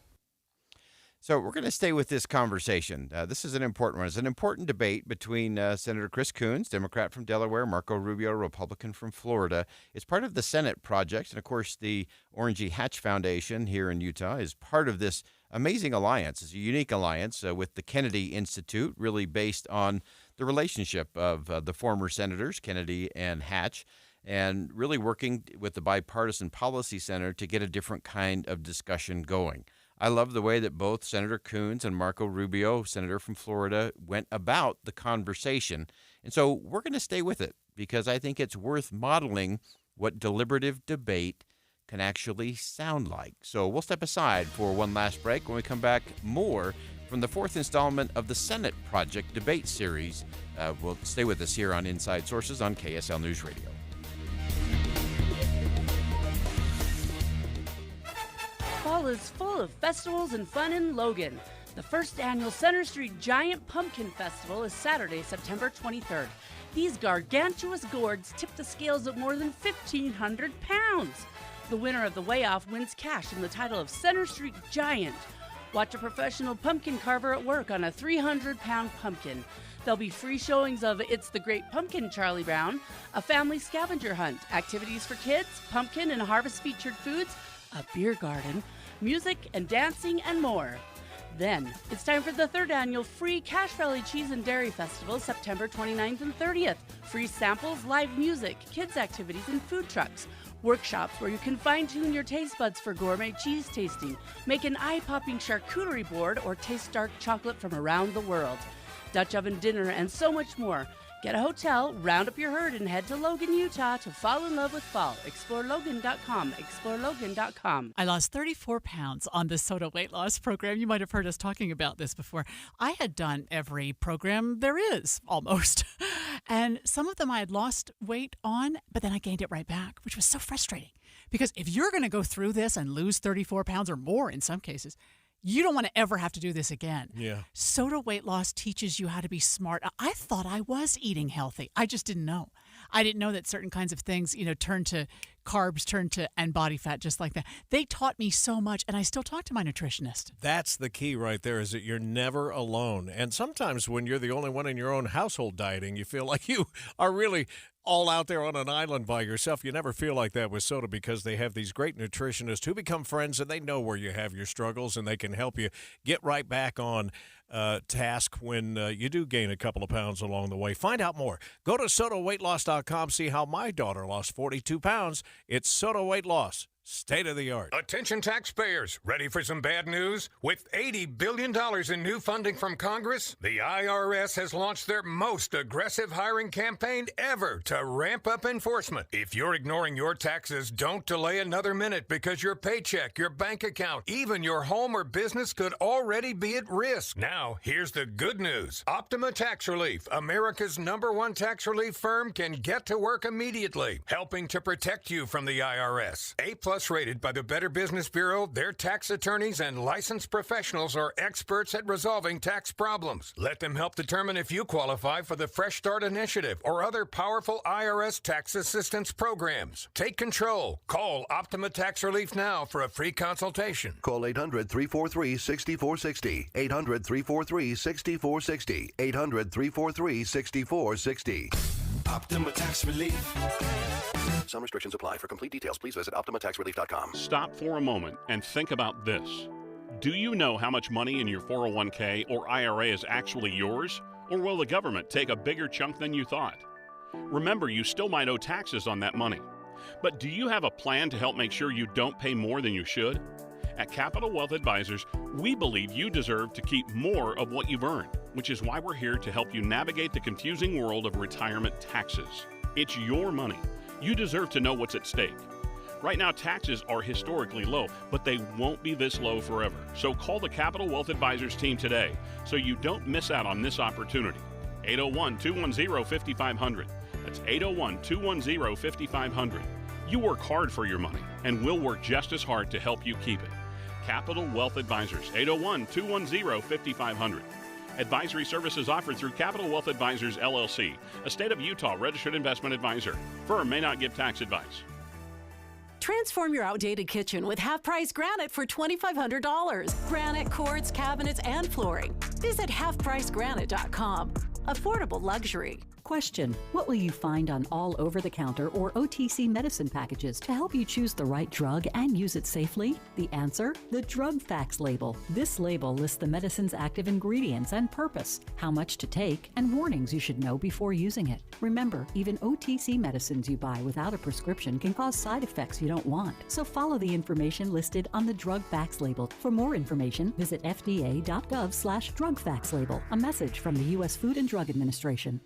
So we're going to stay with this conversation. This is an important one. It's an important debate between Senator Chris Coons, Democrat from Delaware, Marco Rubio, Republican from Florida. It's part of the Senate project. And, of course, the Orangey Hatch Foundation here in Utah is part of this amazing alliance. It's a unique alliance with the Kennedy Institute, really based on the relationship of the former senators, Kennedy and Hatch, and really working with the Bipartisan Policy Center to get a different kind of discussion going. I love the way that both Senator Coons and Marco Rubio, senator from Florida, went about the conversation. And so we're going to stay with it because I think it's worth modeling what deliberative debate can actually sound like. So we'll step aside for one last break. When we come back, more from the fourth installment of the Senate Project debate series. We'll stay with us here on Inside Sources on KSL News Radio. Fall is full of festivals and fun in Logan. The first annual Center Street Giant Pumpkin Festival is Saturday, September 23rd. These gargantuous gourds tip the scales at more than 1,500 pounds. The winner of the weigh-off wins cash and the title of Center Street Giant. Watch a professional pumpkin carver at work on a 300-pound pumpkin. There'll be free showings of It's the Great Pumpkin, Charlie Brown, a family scavenger hunt, activities for kids, pumpkin and harvest-featured foods, a beer garden, music and dancing, and more. Then, it's time for the 3rd annual Free Cache Valley Cheese and Dairy Festival, September 29th and 30th. Free samples, live music, kids' activities, and food trucks. Workshops where you can fine-tune your taste buds for gourmet cheese tasting, make an eye-popping charcuterie board, or taste dark chocolate from around the world. Dutch oven dinner, and so much more. Get a hotel, round up your herd, and head to Logan, Utah to fall in love with fall. ExploreLogan.com. ExploreLogan.com. I lost 34 pounds on the SOTA weight loss program. You might have heard us talking about this before. I had done every program there is, almost. And some of them I had lost weight on, but then I gained it right back, which was so frustrating. Because if you're going to go through this and lose 34 pounds or more in some cases, you don't want to ever have to do this again. Yeah. SOTA weight loss teaches you how to be smart. I thought I was eating healthy. I just didn't know. I didn't know that certain kinds of things, turn to carbs, and body fat just like that. They taught me so much, and I still talk to my nutritionist. That's the key right there, is that you're never alone. And sometimes when you're the only one in your own household dieting, you feel like you are really all out there on an island by yourself. You never feel like that with SOTA, because they have these great nutritionists who become friends, and they know where you have your struggles, and they can help you get right back on task when you do gain a couple of pounds along the way. Find out more. Go to SOTAweightloss.com. See how my daughter lost 42 pounds. It's SOTA Weight Loss. State of the art. Attention taxpayers, ready for some bad news? With $80 billion in new funding from Congress, the IRS has launched their most aggressive hiring campaign ever to ramp up enforcement. If you're ignoring your taxes, don't delay another minute, because your paycheck, your bank account, even your home or business could already be at risk. Now, here's the good news. Optima Tax Relief, America's #1 tax relief firm, can get to work immediately, helping to protect you from the IRS. A+ rated by the Better Business Bureau, their tax attorneys and licensed professionals are experts at resolving tax problems. Let them help determine if you qualify for the Fresh Start Initiative or other powerful IRS tax assistance programs. Take control. Call Optima Tax Relief now for a free consultation. Call 800-343-6460. 800-343-6460. 800-343-6460. Optima Tax Relief. Some restrictions apply. For complete details, please visit OptimaTaxRelief.com. Stop for a moment and think about this. Do you know how much money in your 401k or IRA is actually yours? Or will the government take a bigger chunk than you thought? Remember, you still might owe taxes on that money. But do you have a plan to help make sure you don't pay more than you should? At Capital Wealth Advisors, we believe you deserve to keep more of what you've earned, which is why we're here to help you navigate the confusing world of retirement taxes. It's your money. You deserve to know what's at stake. Right now, taxes are historically low, but they won't be this low forever. So call the Capital Wealth Advisors team today so you don't miss out on this opportunity. 801-210-5500. That's 801-210-5500. You work hard for your money, and we'll work just as hard to help you keep it. Capital Wealth Advisors, 801-210-5500. Advisory services offered through Capital Wealth Advisors, LLC, a state of Utah registered investment advisor. Firm may not give tax advice. Transform your outdated kitchen with half-price granite for $2,500. Granite, quartz, cabinets, and flooring. Visit halfpricegranite.com. Affordable luxury. Question: what will you find on all over-the-counter or OTC medicine packages to help you choose the right drug and use it safely? The answer: the Drug Facts label. This label lists the medicine's active ingredients and purpose, how much to take, and warnings you should know before using it. Remember, even OTC medicines you buy without a prescription can cause side effects you don't want. So follow the information listed on the Drug Facts label. For more information, visit fda.gov/Drug Facts label. A message from the U.S. Food and Drug Administration.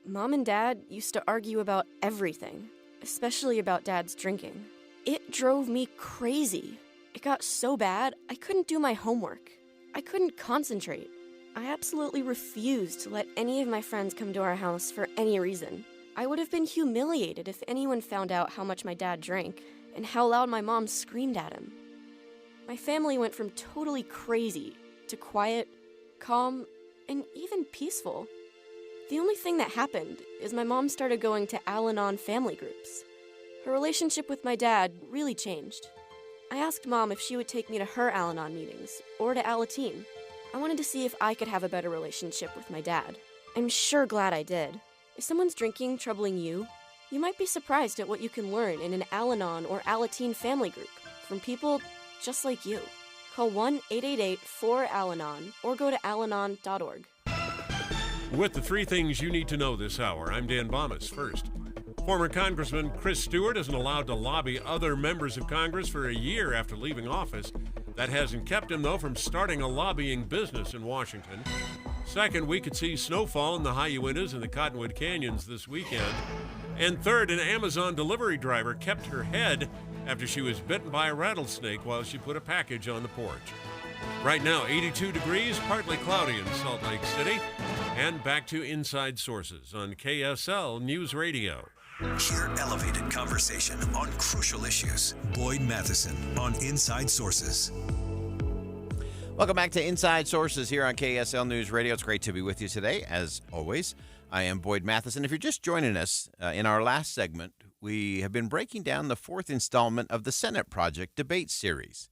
Mom and Dad used to argue about everything, especially about Dad's drinking. It drove me crazy. It got so bad, I couldn't do my homework. I couldn't concentrate. I absolutely refused to let any of my friends come to our house for any reason. I would have been humiliated if anyone found out how much my dad drank and how loud my mom screamed at him. My family went from totally crazy to quiet, calm, and even peaceful. The only thing that happened is my mom started going to Al-Anon family groups. Her relationship with my dad really changed. I asked Mom if she would take me to her Al-Anon meetings or to Alateen. I wanted to see if I could have a better relationship with my dad. I'm sure glad I did. If someone's drinking troubling you, you might be surprised at what you can learn in an Al-Anon or Alateen family group. from people just like you. Call 1-888-4-ALANON or go to alanon.org. With the three things you need to know this hour, I'm Dan Bonas. First, former Congressman Chris Stewart isn't allowed to lobby other members of Congress for a year after leaving office. That hasn't kept him, though, from starting a lobbying business in Washington. Second, we could see snowfall in the high Uintas and the Cottonwood Canyons this weekend. And third, an Amazon delivery driver kept her head after she was bitten by a rattlesnake while she put a package on the porch. Right now, 82 degrees, partly cloudy in Salt Lake City. And back to Inside Sources on KSL News Radio. Hear elevated conversation on crucial issues. Boyd Matheson on Inside Sources. Welcome back to Inside Sources here on KSL News Radio. It's great to be with you today, as always. I am Boyd Matheson. If you're just joining us, in our last segment, we have been breaking down the fourth installment of the Senate Project debate series.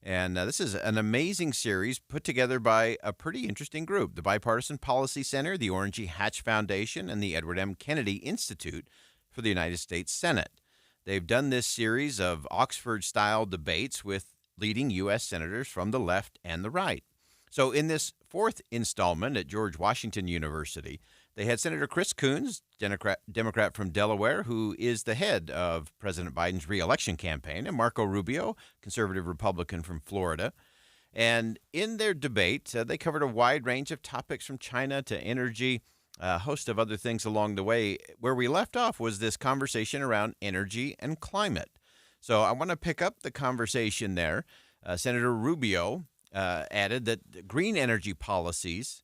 And this is an amazing series put together by a pretty interesting group, the Bipartisan Policy Center, the Orangey Hatch Foundation, and the Edward M. Kennedy Institute for the United States Senate. They've done this series of Oxford-style debates with leading U.S. senators from the left and the right. So in this fourth installment at George Washington University, they had Senator Chris Coons, Democrat from Delaware, who is the head of President Biden's reelection campaign, and Marco Rubio, conservative Republican from Florida. And in their debate, they covered a wide range of topics from China to energy, a host of other things along the way. Where we left off was this conversation around energy and climate. So I want to pick up the conversation there. Senator Rubio added that green energy policies,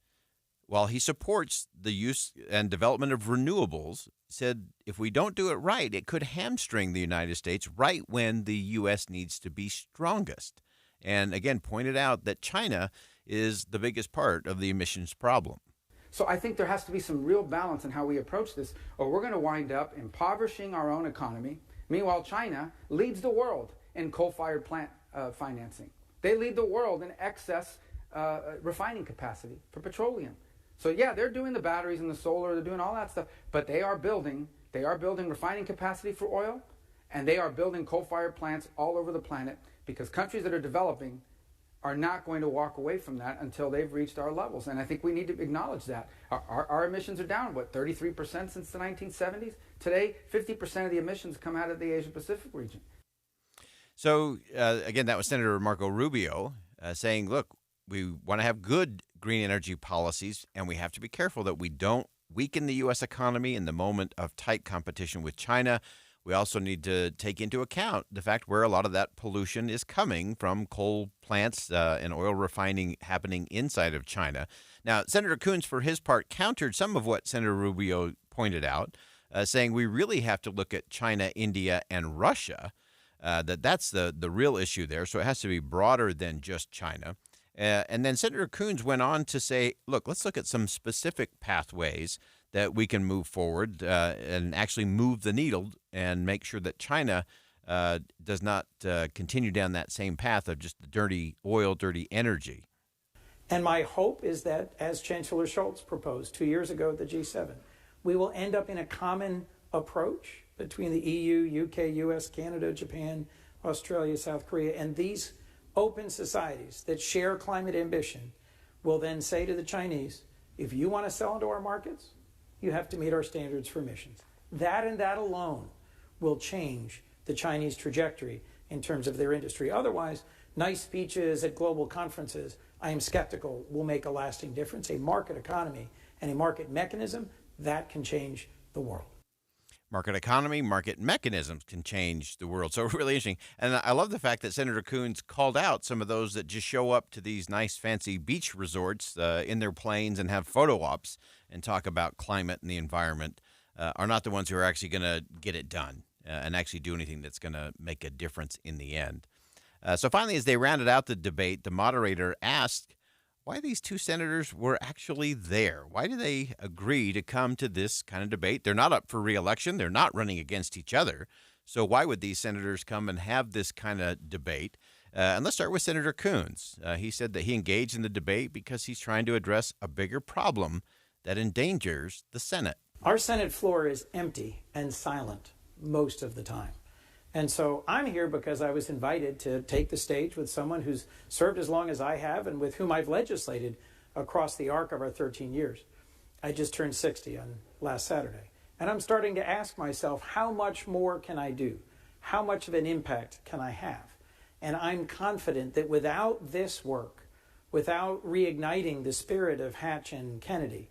while he supports the use and development of renewables, said if we don't do it right, it could hamstring the United States right when the U.S. needs to be strongest. And again, pointed out that China is the biggest part of the emissions problem. So I think there has to be some real balance in how we approach this, or we're going to wind up impoverishing our own economy. Meanwhile, China leads the world in coal-fired plant financing. They lead the world in excess refining capacity for petroleum. So yeah, they're doing the batteries and the solar, they're doing all that stuff, but they are building refining capacity for oil, and they are building coal-fired plants all over the planet, because countries that are developing are not going to walk away from that until they've reached our levels. And I think we need to acknowledge that. Our emissions are down, 33% since the 1970s? Today, 50% of the emissions come out of the Asia-Pacific region. So, again, that was Senator Marco Rubio saying, look, we want to have good green energy policies, and we have to be careful that we don't weaken the U.S. economy in the moment of tight competition with China. We also need to take into account the fact where a lot of that pollution is coming from coal plants and oil refining happening inside of China. Now, Senator Coons, for his part, countered some of what Senator Rubio pointed out, saying we really have to look at China, India, and Russia, that's the real issue there. So it has to be broader than just China. And then Senator Coons went on to say, look, let's look at some specific pathways that we can move forward and actually move the needle and make sure that China does not continue down that same path of just dirty oil, dirty energy. And my hope is that, as Chancellor Scholz proposed 2 years ago at the G7, we will end up in a common approach between the EU, UK, US, Canada, Japan, Australia, South Korea, and these open societies that share climate ambition will then say to the Chinese, if you want to sell into our markets, you have to meet our standards for emissions. That and that alone will change the Chinese trajectory in terms of their industry. Otherwise, nice speeches at global conferences, I am skeptical, will make a lasting difference. A market economy and a market mechanism, that can change the world. Market economy, market mechanisms can change the world. So really interesting. And I love the fact that Senator Coons called out some of those that just show up to these nice fancy beach resorts in their planes and have photo ops and talk about climate and the environment are not the ones who are actually going to get it done and actually do anything that's going to make a difference in the end. So finally, as they rounded out the debate, the moderator asked why these two senators were actually there. Why did they agree to come to this kind of debate? They're not up for re-election. They're not running against each other. So why would these senators come and have this kind of debate? And let's start with Senator Coons. He said that he engaged in the debate because he's trying to address a bigger problem that endangers the Senate. Our Senate floor is empty and silent most of the time. And so I'm here because I was invited to take the stage with someone who's served as long as I have and with whom I've legislated across the arc of our 13 years. I just turned 60 on last Saturday. And I'm starting to ask myself, how much more can I do? How much of an impact can I have? And I'm confident that without this work, without reigniting the spirit of Hatch and Kennedy,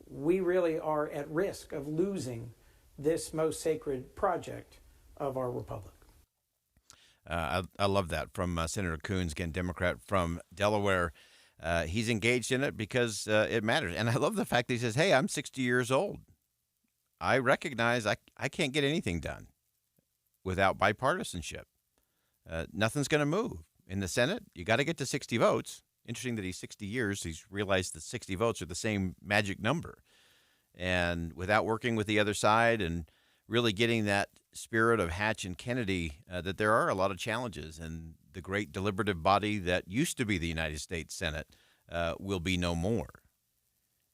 we really are at risk of losing this most sacred project of our republic. I love that from Senator Coons, again, Democrat from Delaware. He's engaged in it because it matters. And I love the fact that he says, hey, I'm 60 years old. I recognize I can't get anything done without bipartisanship. Nothing's going to move. In the Senate, you got to get to 60 votes. Interesting that he's 60 years. He's realized that 60 votes are the same magic number. And without working with the other side and really getting that spirit of Hatch and Kennedy, that there are a lot of challenges. And the great deliberative body that used to be the United States Senate will be no more.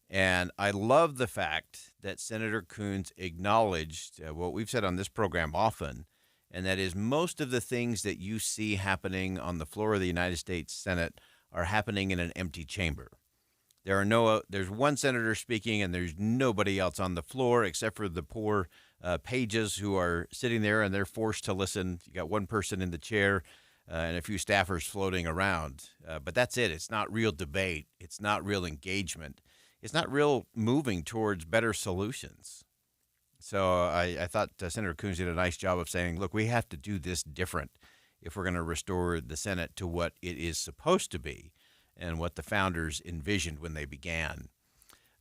And I love the fact that Senator Coons acknowledged what we've said on this program often, and that is most of the things that you see happening on the floor of the United States Senate are happening in an empty chamber. There's one senator speaking, and there's nobody else on the floor except for the poor pages who are sitting there, and they're forced to listen. You got one person in the chair and a few staffers floating around. But that's it. It's not real debate. It's not real engagement. It's not real moving towards better solutions. So I thought Senator Coons did a nice job of saying, look, we have to do this different if we're going to restore the Senate to what it is supposed to be and what the founders envisioned when they began.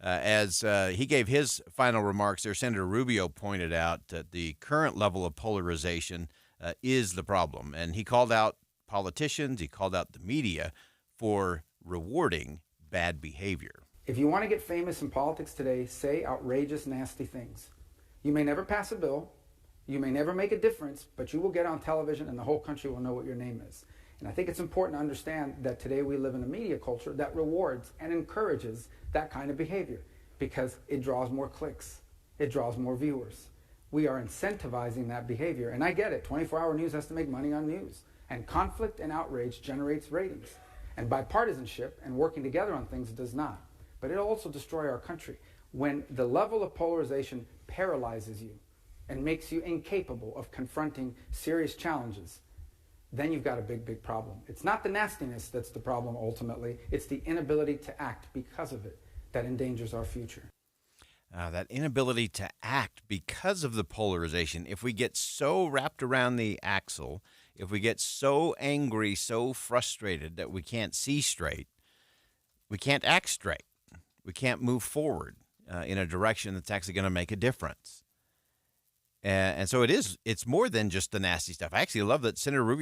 As he gave his final remarks there, Senator Rubio pointed out that the current level of polarization is the problem. And he called out politicians, he called out the media for rewarding bad behavior. If you want to get famous in politics today, say outrageous, nasty things. You may never pass a bill, you may never make a difference, but you will get on television and the whole country will know what your name is. And I think it's important to understand that today we live in a media culture that rewards and encourages that kind of behavior because it draws more clicks, it draws more viewers. We are incentivizing that behavior. And I get it, 24-hour news has to make money on news. And conflict and outrage generates ratings. And bipartisanship and working together on things does not. But it'll also destroy our country. When the level of polarization paralyzes you and makes you incapable of confronting serious challenges, then you've got a big, big problem. It's not the nastiness that's the problem ultimately. It's the inability to act because of it that endangers our future. That inability to act because of the polarization. If we get so wrapped around the axle, if we get so angry, so frustrated that we can't see straight, we can't act straight. We can't move forward in a direction that's actually going to make a difference. And so it's more than just the nasty stuff. I actually love that Senator Rubio